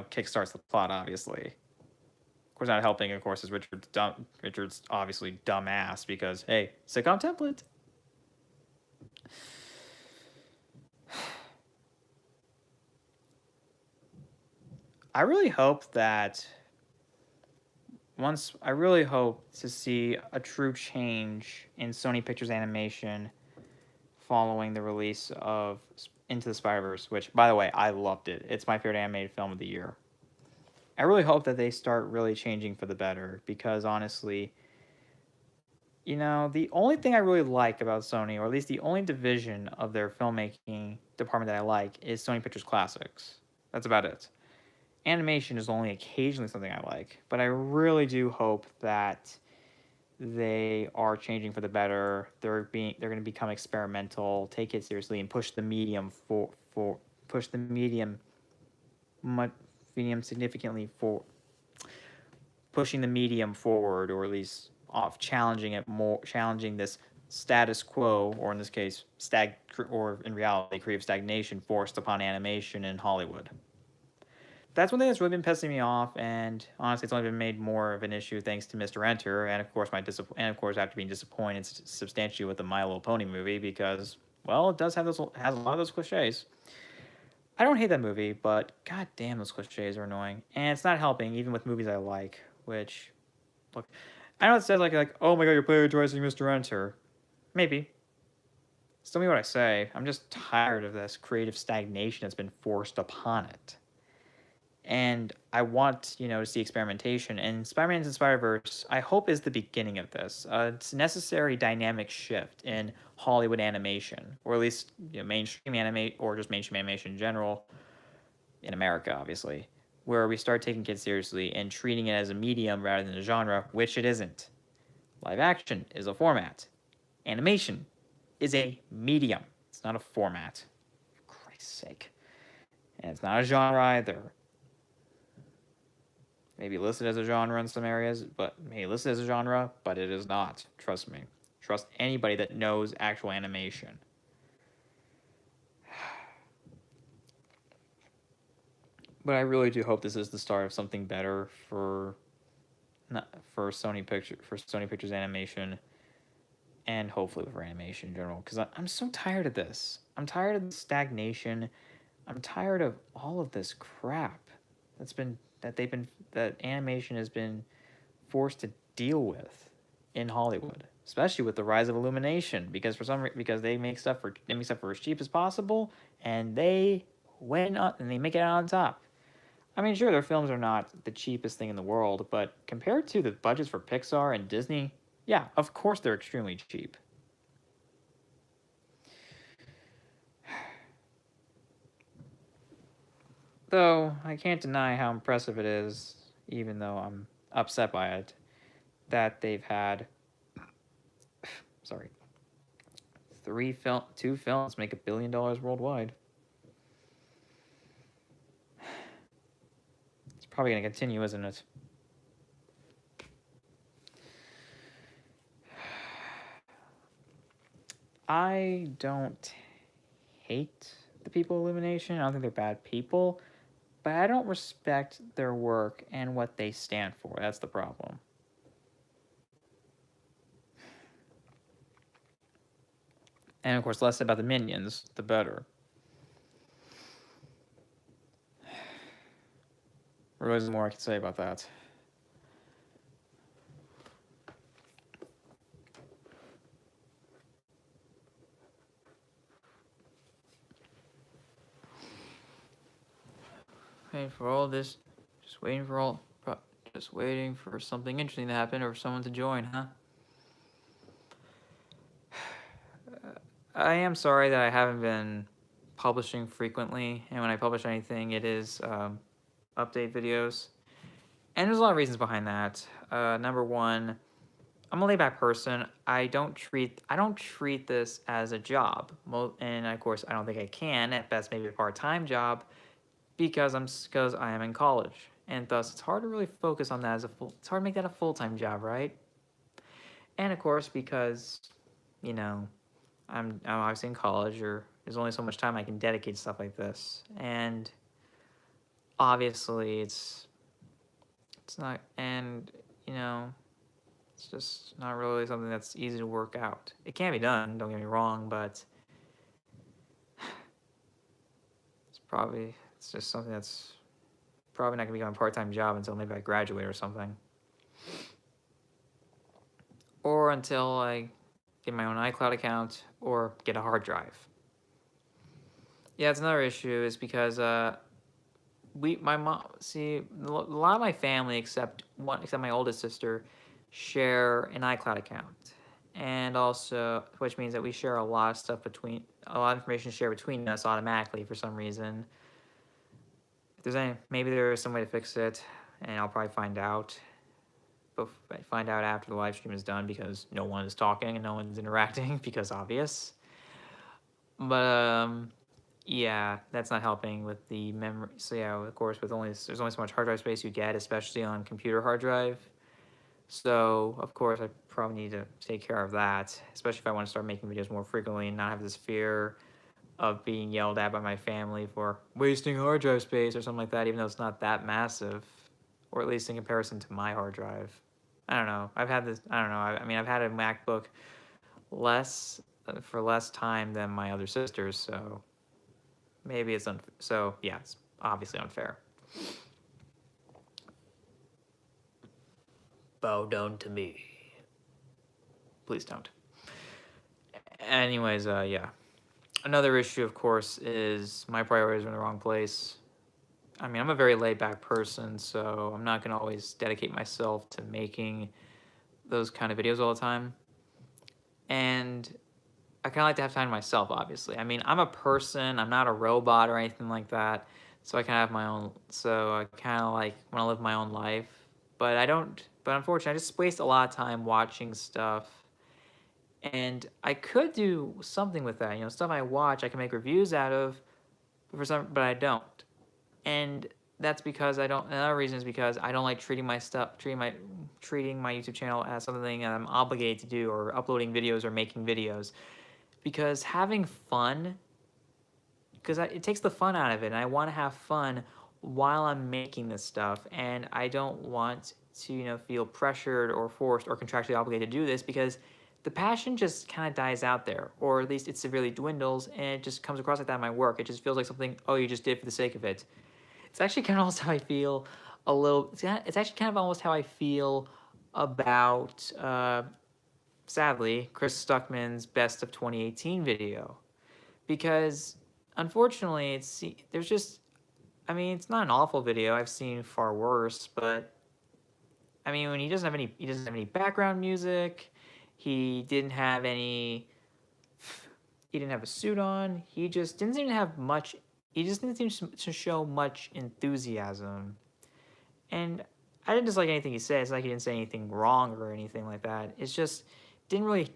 kickstarts the plot, obviously. Of course, not helping, of course, is Richard's obviously dumbass because hey, sitcom template. I really hope that I really hope to see a true change in Sony Pictures Animation following the release of Into the Spider-Verse, which, by the way, I loved it. It's my favorite animated film of the year. I really hope that they start really changing for the better because honestly, the only thing I really like about Sony, or at least the only division of their filmmaking department that I like, is Sony Pictures Classics. That's about it. Animation is only occasionally something I like, but I really do hope that they are changing for the better. They're going to become experimental, take it seriously, and push the push the medium significantly for pushing the medium forward, or at least off challenging this status quo, or in this case, or in reality, creative stagnation forced upon animation in Hollywood. That's one thing that's really been pissing me off, and honestly, it's only been made more of an issue thanks to Mr. Enter, and of course, after being disappointed substantially with the My Little Pony movie because, well, it does have has a lot of those cliches. I don't hate that movie, but god damn, those cliches are annoying, and it's not helping even with movies I like. Which, look, I know it says like oh my god, you're plagiarizing Mr. Enter, maybe. Still me what I say. I'm just tired of this creative stagnation that's been forced upon it. And I want, to see experimentation. And Spider-Man Into the Spider-Verse, I hope, is the beginning of this. It's a necessary dynamic shift in Hollywood animation, or at least mainstream anime, or just mainstream animation in general, in America, obviously, where we start taking kids seriously and treating it as a medium rather than a genre, which it isn't. Live action is a format. Animation is a medium. It's not a format. For Christ's sake. And it's not a genre either. Maybe listed as a genre in some areas, but listed as a genre, but it is not. Trust me. Trust anybody that knows actual animation. But I really do hope this is the start of something better for Sony Pictures Animation, and hopefully for animation in general. Because I'm so tired of this. I'm tired of the stagnation. I'm tired of all of this crap that animation has been forced to deal with in Hollywood, especially with the rise of Illumination, because because they make stuff for as cheap as possible, and they win up and they make it out on top. I mean, sure, their films are not the cheapest thing in the world, but compared to the budgets for Pixar and Disney, yeah, of course they're extremely cheap. Though I can't deny how impressive it is, even though I'm upset by it, that they've had sorry, two films make $1 billion worldwide. It's probably going to continue, isn't it? I don't hate the people of Illumination. I don't think they're bad people, but I don't respect their work and what they stand for. That's the problem. And of course, less about the minions, the better. There really isn't more I can say about that. Waiting for all this, just waiting for all, Just waiting for something interesting to happen or someone to join, huh? I am sorry that I haven't been publishing frequently, and when I publish anything, it is update videos. And there's a lot of reasons behind that. Number one, I'm a laid back person. I don't treat this as a job. And of course, I don't think I can. At best, maybe a part-time job, because I am in college, and thus it's hard to really focus on that as it's hard to make that a full-time job, right? And of course, because you know, I'm obviously in college, or there's only so much time I can dedicate to stuff like this, and obviously it's not, and you know, it's just not really something that's easy to work out. It can be done, don't get me wrong, but it's just something that's probably not gonna become a part-time job until maybe I graduate or something, or until I get my own iCloud account or get a hard drive. Yeah, it's another issue is because my mom, see, a lot of my family except my oldest sister share an iCloud account, and also, which means that we share a lot of stuff a lot of information shared between us automatically for some reason. If there's maybe there is some way to fix it, and I'll probably find out. But I find out after the live stream is done, because no one is talking and no one's interacting, because obvious. But yeah, that's not helping with the memory. So yeah, of course, there's only so much hard drive space you get, especially on computer hard drive. So of course, I probably need to take care of that, especially if I want to start making videos more frequently and not have this fear of being yelled at by my family for wasting hard drive space or something like that, even though it's not that massive, or at least in comparison to my hard drive. I don't know. I don't know. I mean, I've had a MacBook for less time than my other sisters, so maybe it's unfair. So yeah, it's obviously unfair. Bow down to me. Please don't. Anyways, yeah. Another issue, of course, is my priorities are in the wrong place. I mean, I'm a very laid-back person, so I'm not going to always dedicate myself to making those kind of videos all the time. And I kind of like to have time to myself, obviously. I mean, I'm a person. I'm not a robot or anything like that. So I kind of have my own. So I kind of like want to live my own life. But I don't. But unfortunately, I just waste a lot of time watching stuff. And I could do something with that. You know, stuff I watch, I can make reviews out of. But I don't. And that's because I don't. Another reason is because I don't like treating my YouTube channel as something that I'm obligated to do, or uploading videos or making videos, because having fun, it takes the fun out of it, and I want to have fun while I'm making this stuff, and I don't want to feel pressured or forced or contractually obligated to do this, because the passion just kind of dies out there, or at least it severely dwindles, and it just comes across like that in my work. It just feels like something, oh, you just did for the sake of it. It's actually kind of almost how I feel a little. It's actually kind of almost how I feel about, sadly, Chris Stuckman's Best of 2018 video, because unfortunately, I mean, it's not an awful video. I've seen far worse, but I mean, when he doesn't have any background music, he didn't have a suit on. He just didn't seem to have much. He just didn't seem to show much enthusiasm. And I didn't dislike anything he said. It's like he didn't say anything wrong or anything like that. It just didn't really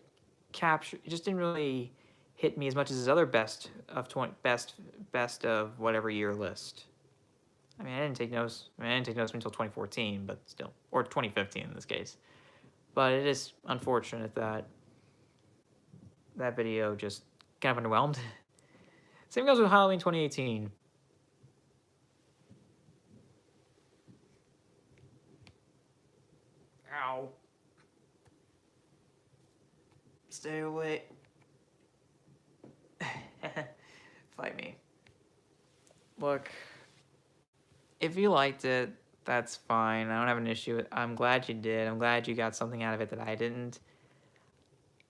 hit me as much as his other best of whatever year list. I mean, I didn't take notes until 2014, but still, or 2015 in this case. But it is unfortunate that that video just kind of underwhelmed. Same goes with Halloween 2018. Ow. Stay away. Fight me. Look, if you liked it, that's fine. I don't have an issue with it. I'm glad you did. I'm glad you got something out of it that I didn't.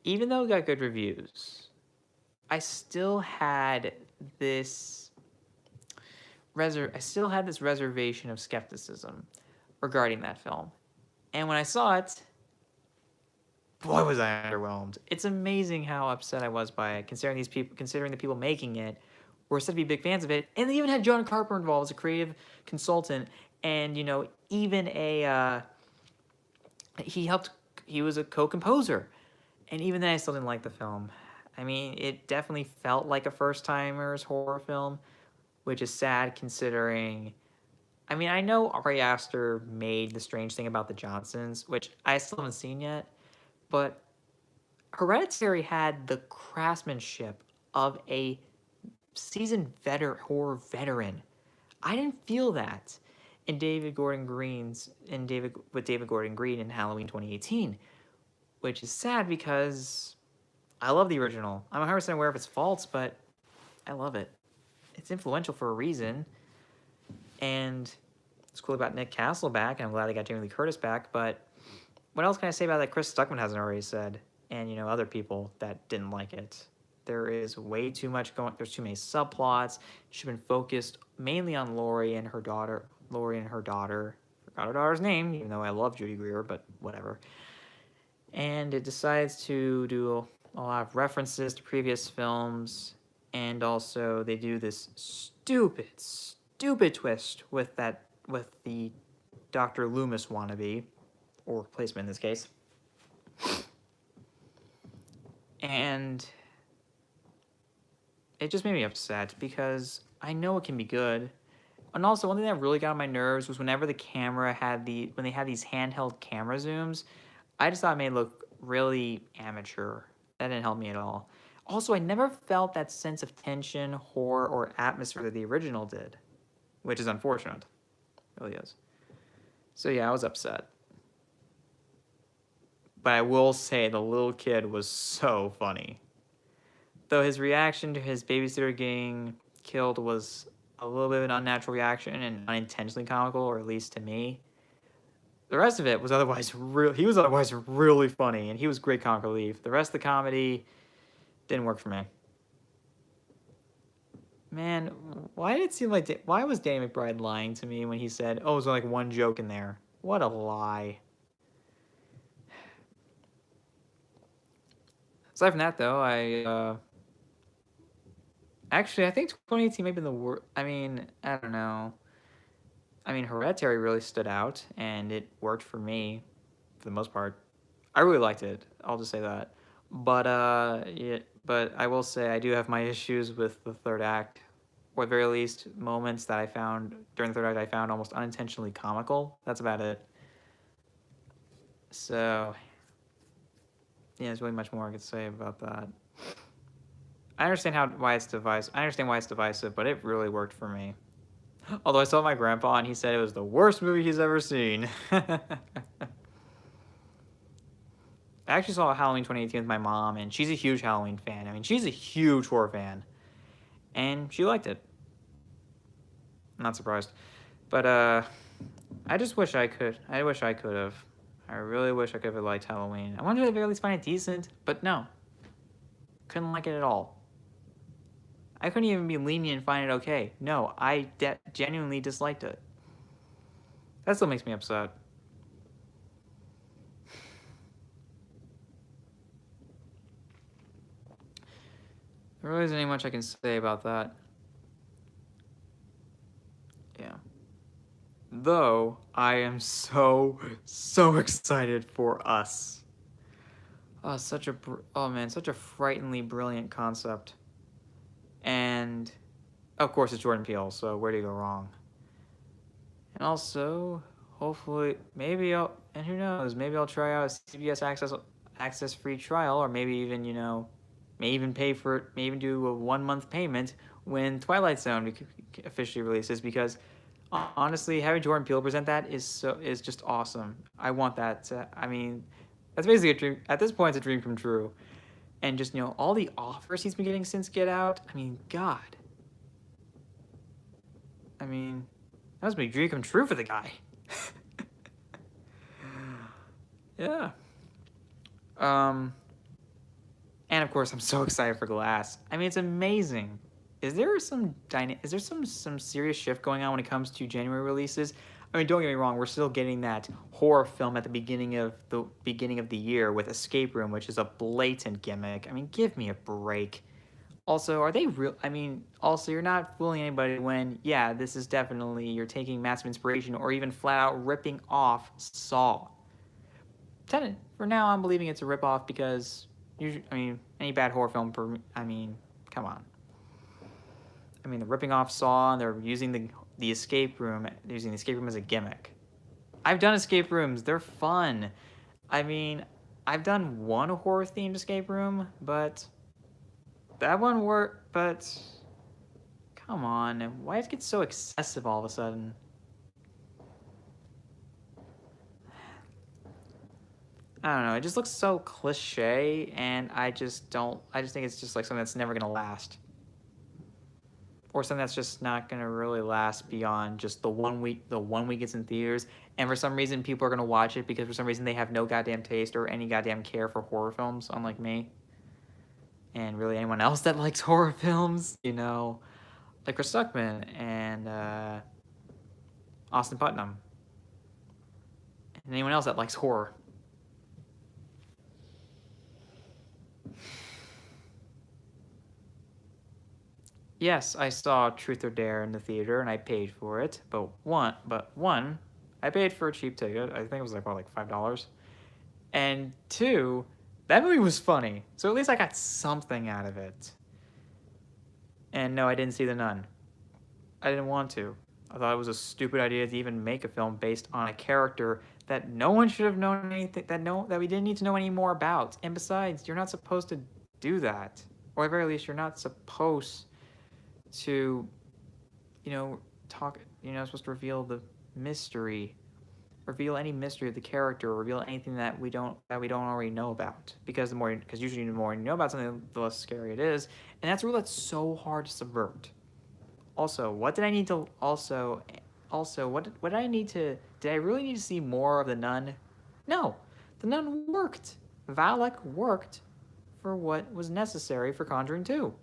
Even though it got good reviews, I still had this reservation of skepticism. regarding that film. And when I saw it, boy, was I underwhelmed. It's amazing how upset I was by it, considering the people making it were said to be big fans of it, and they even had John Carpenter involved as a creative consultant, and even he helped. He was a co-composer, and even then, I still didn't like the film. I mean, it definitely felt like a first-timers horror film, which is sad considering. I mean, I know Ari Aster made The Strange Thing About the Johnsons, which I still haven't seen yet, but Hereditary had the craftsmanship of a seasoned horror veteran. I didn't feel that in David Gordon Green in Halloween 2018, which is sad because I love the original. I'm 100% aware of its faults, but I love it. It's influential for a reason, and it's cool about Nick Castle back, and I'm glad they got Jamie Lee Curtis back, but what else can I say about that Chris Stuckman hasn't already said, and other people that didn't like it? There is way too much going. There's too many subplots. It should have been focused mainly on Laurie and her daughter. Forgot her daughter's name, even though I love Judy Greer, but whatever. And it decides to do a lot of references to previous films, and also they do this stupid twist with the Dr. Loomis wannabe, or replacement in this case. And it just made me upset because I know it can be good. And also, one thing that really got on my nerves was whenever the camera when they had these handheld camera zooms, I just thought it made it look really amateur. That didn't help me at all. Also, I never felt that sense of tension, horror, or atmosphere that the original did, which is unfortunate. It really is. So yeah, I was upset. But I will say the little kid was so funny. Though his reaction to his babysitter getting killed was a little bit of an unnatural reaction and unintentionally comical, or at least to me. The rest of it was otherwise really funny, and he was great comic relief. The rest of the comedy didn't work for me. Man, why did it seem like why was Danny McBride lying to me when he said, "Oh, there's like one joke in there"? What a lie. Aside from that, though, actually, I think 2018 may have been the worst. I mean, I don't know. I mean, Hereditary really stood out, and it worked for me, for the most part. I really liked it. I'll just say that. But but I will say I do have my issues with the third act, or at the very least, moments that I found during the third act I found almost unintentionally comical. That's about it. So, yeah, there's really much more I could say about that. I understand why it's divisive, but it really worked for me. Although I saw my grandpa and he said it was the worst movie he's ever seen. I actually saw Halloween 2018 with my mom, and she's a huge Halloween fan. I mean, she's a huge horror fan, and she liked it. I'm not surprised. But I just wish I could. I wish I could have. I really wish I could have liked Halloween. I wanted to at the very least find it decent, but no. Couldn't like it at all. I couldn't even be lenient and find it okay. No, I genuinely disliked it. That still makes me upset. There really isn't any much I can say about that. Yeah. Though, I am so excited for Us. Oh, such a frighteningly brilliant concept. And, of course, it's Jordan Peele, so where do you go wrong? And also, hopefully, and who knows, maybe I'll try out a CBS Access free trial, or maybe even, may even pay for it, may even do a 1-month payment when Twilight Zone officially releases, because honestly, having Jordan Peele present that is just awesome. I want that that's basically a dream. At this point, it's a dream come true. And just, all the offers he's been getting since Get Out. I mean, God. I mean, that must be a dream come true for the guy. Yeah. And of course, I'm so excited for Glass. I mean, it's amazing. Is there some serious shift going on when it comes to January releases? I mean, don't get me wrong, we're still getting that horror film at the beginning of the year with Escape Room, which is a blatant gimmick. I mean, give me a break. Also, are they real? I mean, also, you're not fooling anybody when, yeah, this is definitely, you're taking massive inspiration or even flat out ripping off Saw. For now, I'm believing it's a ripoff because, usually, I mean, any bad horror film, I mean, come on. I mean, they're ripping off Saw and they're using the escape room, as a gimmick. I've done escape rooms. They're fun. I mean, I've done one horror-themed escape room, but that one worked, but come on. Why does it get so excessive all of a sudden? I don't know. It just looks so cliche, and I just think it's just like something that's never going to last. Or something that's just not going to really last beyond just the 1 week it's in theaters, and for some reason people are going to watch it because for some reason they have no goddamn taste or any goddamn care for horror films, unlike me and really anyone else that likes horror films, like Chris Stuckman and Austin Putnam and anyone else that likes horror. Yes, I saw Truth or Dare in the theater and I paid for it, but one, I paid for a cheap ticket. I think it was like $5. And two, that movie was funny, so at least I got something out of it. And no, I didn't see The Nun. I didn't want to. I thought it was a stupid idea to even make a film based on a character that no one should have known anything that we didn't need to know any more about. And besides, you're not supposed to do that, or at very least, you're not supposed to, talk. You're not supposed to reveal the mystery, reveal any mystery of the character, or reveal anything that we don't already know about. Because usually the more you know about something, the less scary it is, and that's a rule that's so hard to subvert. Also, what did I need to what did I need to did I really need to see more of The Nun? No. The Nun worked. Valak worked for what was necessary for Conjuring 2.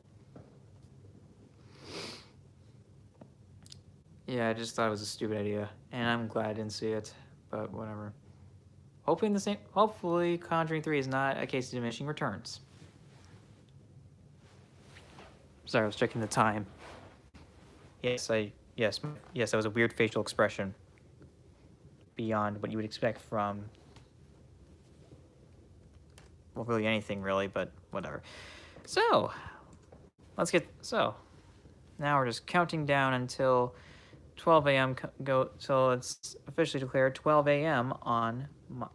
Yeah, I just thought it was a stupid idea, and I'm glad I didn't see it, but whatever. Hopefully Conjuring 3 is not a case of diminishing returns. Sorry, I was checking the time. Yes, that was a weird facial expression. Beyond what you would expect from, well, really anything really, but whatever. So, now we're just counting down until 12 a.m. till it's officially declared 12 a.m. on my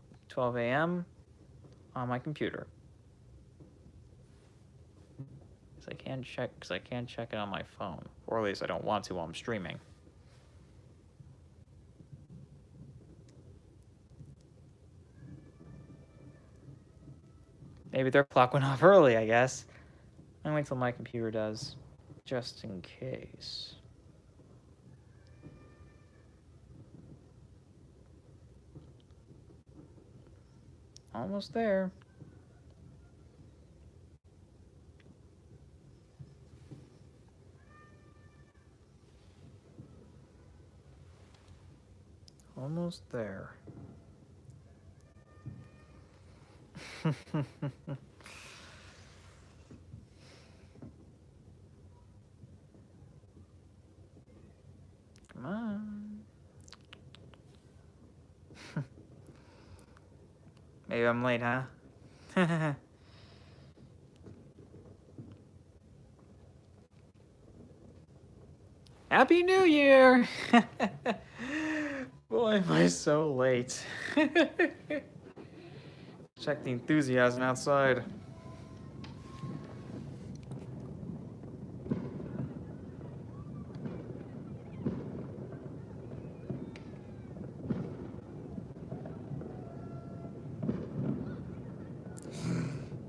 computer. I can't check it on my phone, or at least I don't want to while I'm streaming. Maybe their clock went off early, I guess. I'll wait till my computer does, just in case. Almost there. Almost there. Come on. Maybe I'm late, huh? Happy New Year! Boy, am I so late. Check the enthusiasm outside.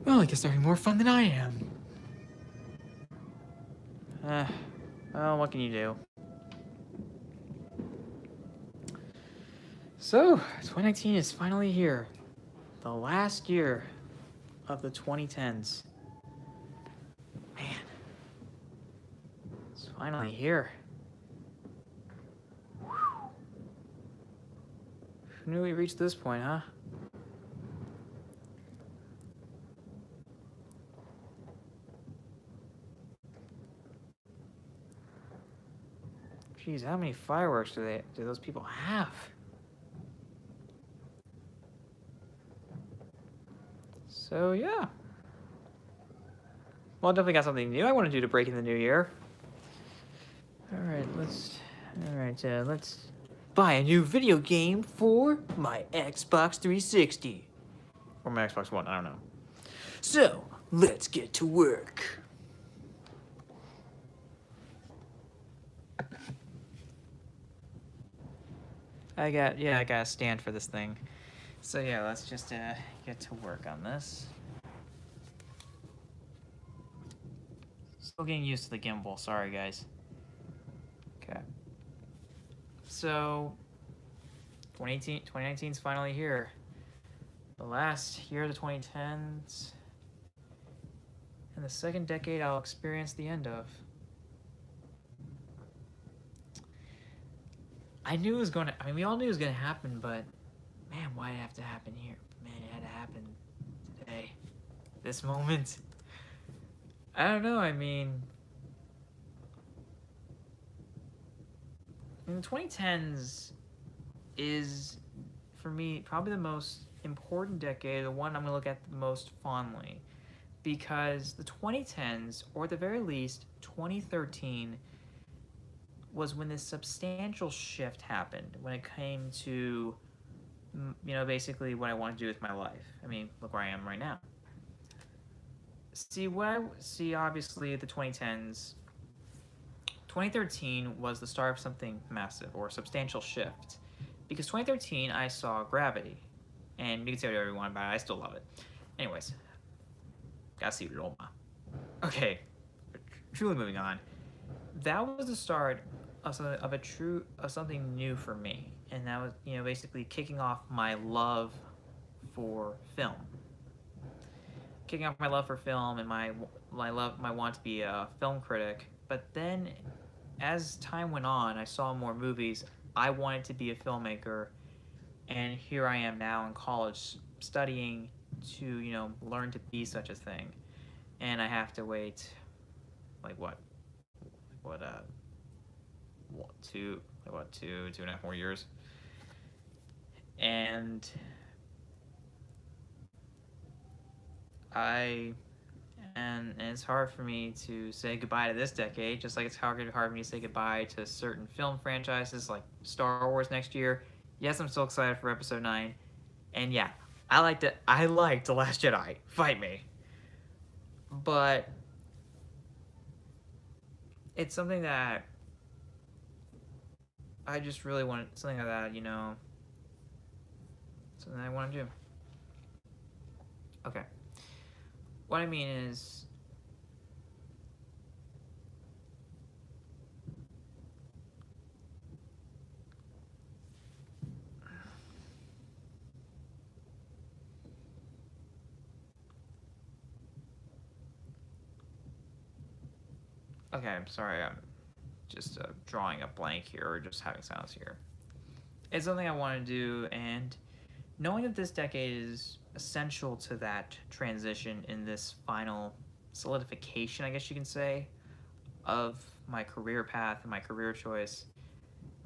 Well, I guess they're having more fun than I am. Well, what can you do? So, 2019 is finally here. The last year of the 2010s. Man. It's finally here. Whew. Who knew we reached this point, huh? Jeez, how many fireworks do those people have? So yeah. Well, I definitely got something new I want to do to break in the new year. Let's buy a new video game for my Xbox 360. Or my Xbox One, I don't know. So, let's get to work. I got a stand for this thing. So yeah, let's just get to work on this. Still getting used to the gimbal, sorry guys. Okay. So, 2019 is finally here. The last year of the 2010s. And the second decade I'll experience the end of. We all knew it was going to happen, but man, why did it have to happen here? Man, it had to happen today. This moment. I don't know, the 2010s is, for me, probably the most important decade, the one I'm going to look at the most fondly. Because the 2010s, or at the very least, 2013, was when this substantial shift happened when it came to, basically what I want to do with my life. Look where I am right now. Obviously, the 2010s, 2013 was the start of something massive or a substantial shift. Because 2013, I saw Gravity. And you can say whatever you want about it, I still love it. Anyways, gotta see Roma. Okay, truly moving on. That was the start of something new for me, and that was basically kicking off my love for film. Kicking off my love for film and my want to be a film critic. But then, as time went on, I saw more movies. I wanted to be a filmmaker, and here I am now in college studying to learn to be such a thing. And I have to wait, two and a half more years. And it's hard for me to say goodbye to this decade, just like it's hard for me to say goodbye to certain film franchises like Star Wars next year. Yes, I'm still excited for Episode 9. And yeah, I liked The Last Jedi. Fight me. But it's something that I just really want, something like that, something I want to do. Okay. What I mean is, okay, I'm sorry, I'm just drawing a blank here, or just having silence here. It's something I want to do, and knowing that this decade is essential to that transition in this final solidification, I guess you can say, of my career path and my career choice,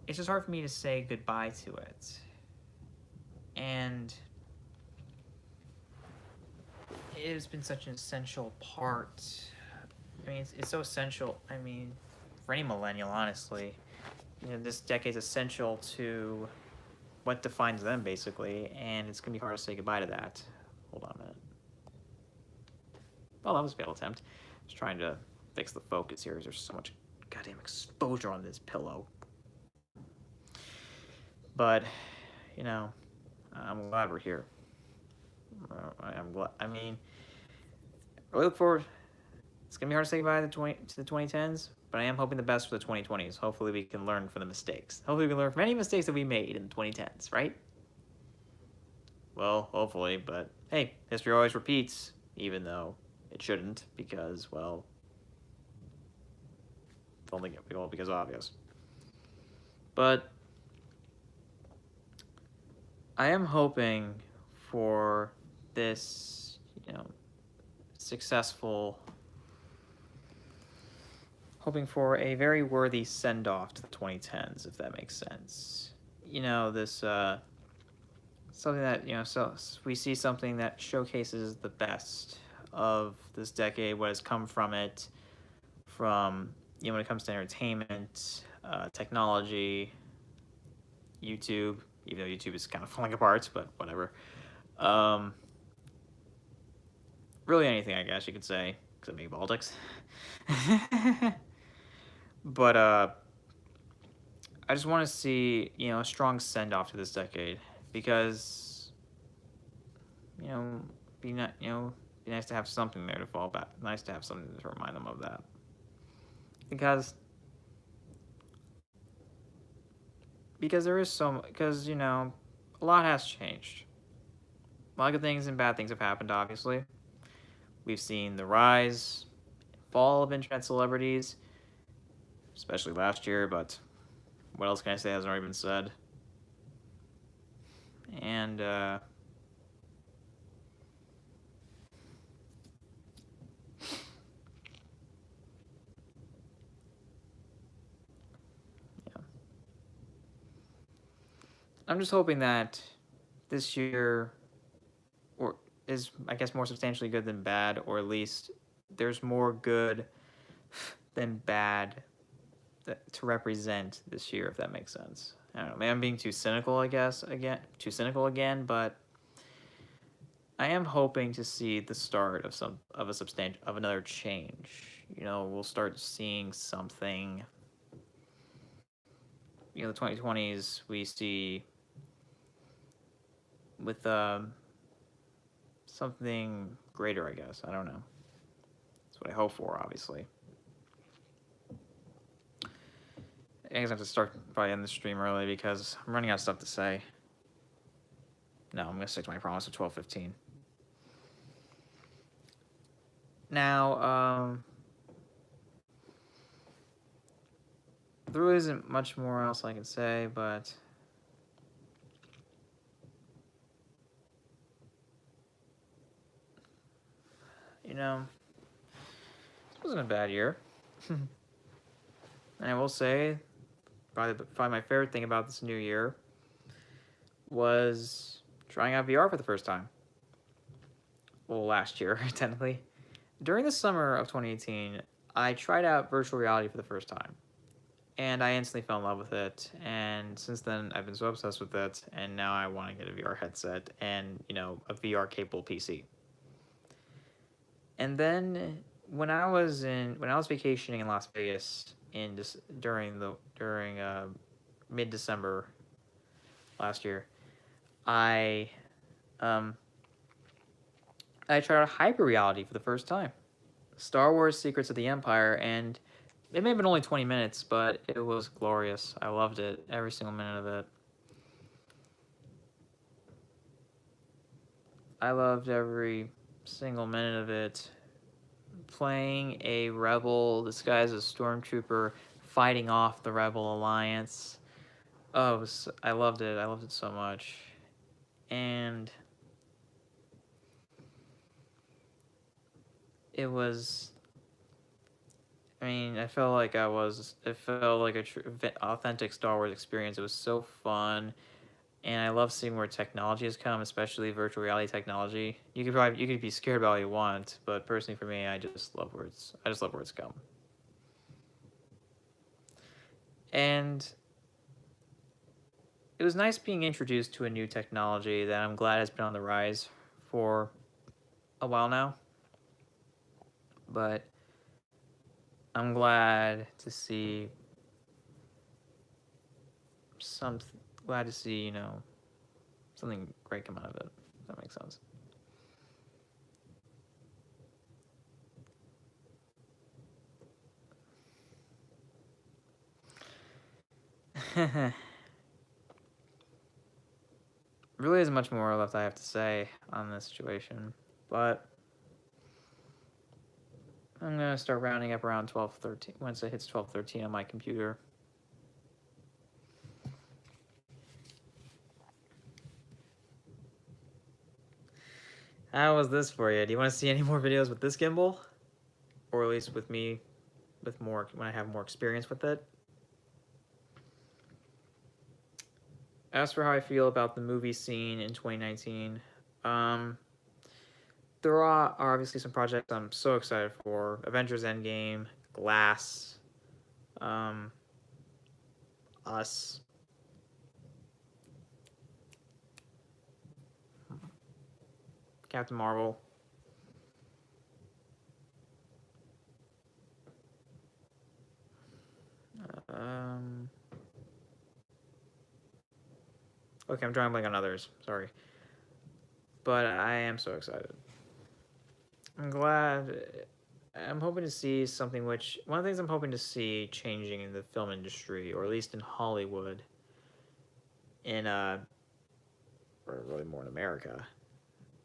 it's just hard for me to say goodbye to it. And it has been such an essential part. It's so essential, for any millennial, honestly. This decade's essential to what defines them, basically, and it's going to be hard to say goodbye to that. Hold on a minute. Well, that was a failed attempt. Just trying to fix the focus here. There's so much goddamn exposure on this pillow. But, I'm glad we're here. I'm glad. I look forward. It's going to be hard to say goodbye to the 2010s, but I am hoping the best for the 2020s. Hopefully we can learn from the mistakes. Hopefully we can learn from any mistakes that we made in the 2010s, right? Well, hopefully, but hey, history always repeats, even though it shouldn't, because obvious. But I am hoping for this, successful, hoping for a very worthy send-off to the 2010s, if that makes sense. This, something that, so we see something that showcases the best of this decade, what has come from it, from, when it comes to entertainment, technology, YouTube, even though YouTube is kind of falling apart, but whatever. Really anything, I guess you could say, except maybe politics. But I just want to see, a strong send-off to this decade, because, be not, be nice to have something there to fall back. Nice to have something to remind them of that. Because there is because, a lot has changed. A lot of good things and bad things have happened, obviously. We've seen the rise, fall of internet celebrities, especially last year, but what else can I say hasn't already been said? And, yeah. I'm just hoping that this year is, I guess, more substantially good than bad, or at least there's more good than bad to represent this year, if that makes sense. I don't know. Maybe I'm being too cynical, I guess, again, but I am hoping to see the start of another change. We'll start seeing something. The 2020s we see with something greater, I guess. I don't know. That's what I hope for, obviously. I guess I have to start probably end the stream early because I'm running out of stuff to say. No, I'm going to stick to my promise of 12:15. Now, there really isn't much more else I can say, but it wasn't a bad year. And I will say, probably my favorite thing about this new year was trying out VR for the first time. Well, last year, technically. During the summer of 2018, I tried out virtual reality for the first time. And I instantly fell in love with it. And since then, I've been so obsessed with it. And now I want to get a VR headset and, a VR-capable PC. And then when I was vacationing in Las Vegas during mid-December last year, I tried out hyper reality for the first time. Star Wars Secrets of the Empire, and it may have been only 20 minutes, but it was glorious. I loved it, every single minute of it. I loved every single minute of it. Playing a rebel disguised as a stormtrooper, fighting off the Rebel Alliance. Oh, I loved it. I loved it so much. And it was, I felt like it felt like a authentic Star Wars experience. It was so fun. And I love seeing where technology has come, especially virtual reality technology. You could be scared about what you want, but personally for me, I just love where it's come. And it was nice being introduced to a new technology that I'm glad has been on the rise for a while now. But I'm glad to see something great come out of it, if that makes sense. Really isn't much more left I have to say on this situation, but I'm going to start rounding up around 12:13 once it hits 12:13 on my computer. How was this for you? Do you want to see any more videos with this gimbal? Or at least with me, with more, when I have more experience with it? As for how I feel about the movie scene in 2019, there are obviously some projects I'm so excited for. Avengers Endgame, Glass, Us, Captain Marvel. Okay, I'm drawing blank on others. Sorry. But I am so excited. I'm glad. I'm hoping to see something which... One of the things I'm hoping to see changing in the film industry, or at least in Hollywood, or really more in America,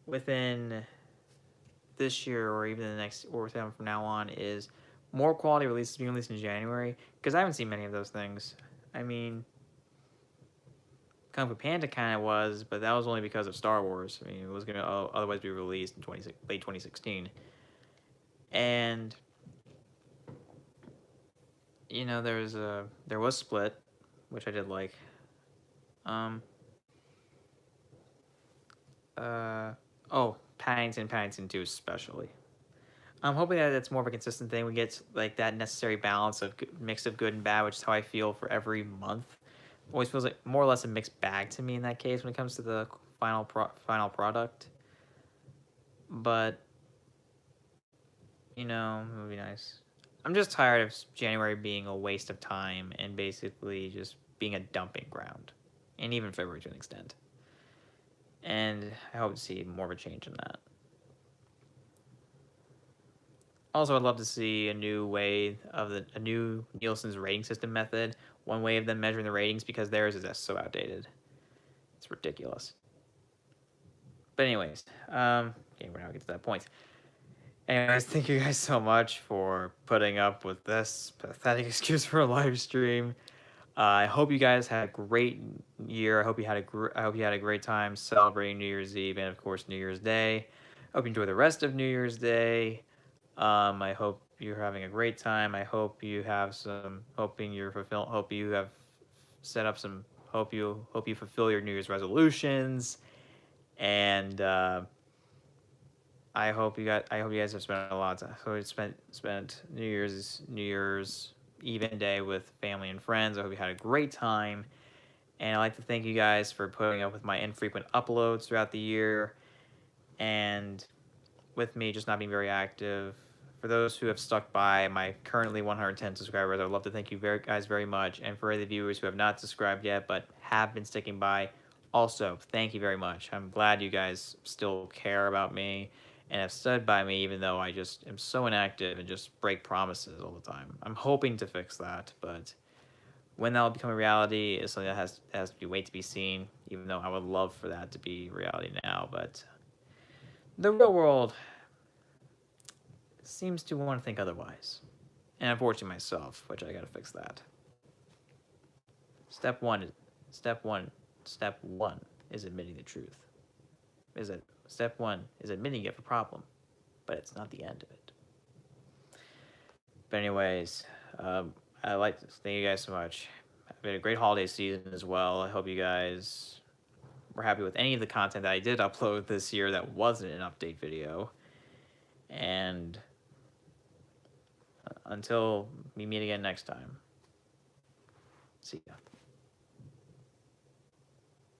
within this year or even the next, or from now on, is more quality releases being released in January, because I haven't seen many of those things. I mean, Kung Fu Panda kind of was, but that was only because of Star Wars. I mean, it was going to otherwise be released in late 2016. And, you know, there was Split, which I did like. Paddington 2 especially. I'm hoping that it's more of a consistent thing. We get like that necessary balance of mix of good and bad, which is how I feel for every month. Always feels like more or less a mixed bag to me in that case when it comes to the final product. But you know, it would be nice. I'm just tired of January being a waste of time and basically just being a dumping ground, and even February to an extent. And I hope to see more of a change in that. Also, I'd love to see a new Nielsen's rating system method. One way of them measuring the ratings, because theirs is just so outdated. It's ridiculous. But anyways, okay, we're now get to that point. Anyways, thank you guys so much for putting up with this pathetic excuse for a live stream. I hope you guys had a great year. I hope you had a great time celebrating New Year's Eve and of course New Year's Day. I hope you enjoy the rest of New Year's Day. I hope you're having a great time. I hope you have some. Hoping you're fulfill. Hope you have set up some. Hope you fulfill your New Year's resolutions, and I hope you guys have spent a lot of time. So spent New Year's Eve and day with family and friends. I hope you had a great time, and I'd like to thank you guys for putting up with my infrequent uploads throughout the year, and with me just not being very active. For those who have stuck by, my currently 110 subscribers, I'd love to thank you guys very much. And for the viewers who have not subscribed yet but have been sticking by, also thank you very much. I'm glad you guys still care about me and have stood by me, even though I just am so inactive and just break promises all the time. I'm hoping to fix that, but when that'll become a reality is something that has to be wait to be seen, even though I would love for that to be reality now. But the real world seems to want to think otherwise. And unfortunately myself, which I gotta fix that. Step one is admitting the truth. Step one is admitting you have a problem, but it's not the end of it. But anyways, I'd like to thank you guys so much. I've had a great holiday season as well. I hope you guys were happy with any of the content that I did upload this year that wasn't an update video. And until we meet again next time, see ya.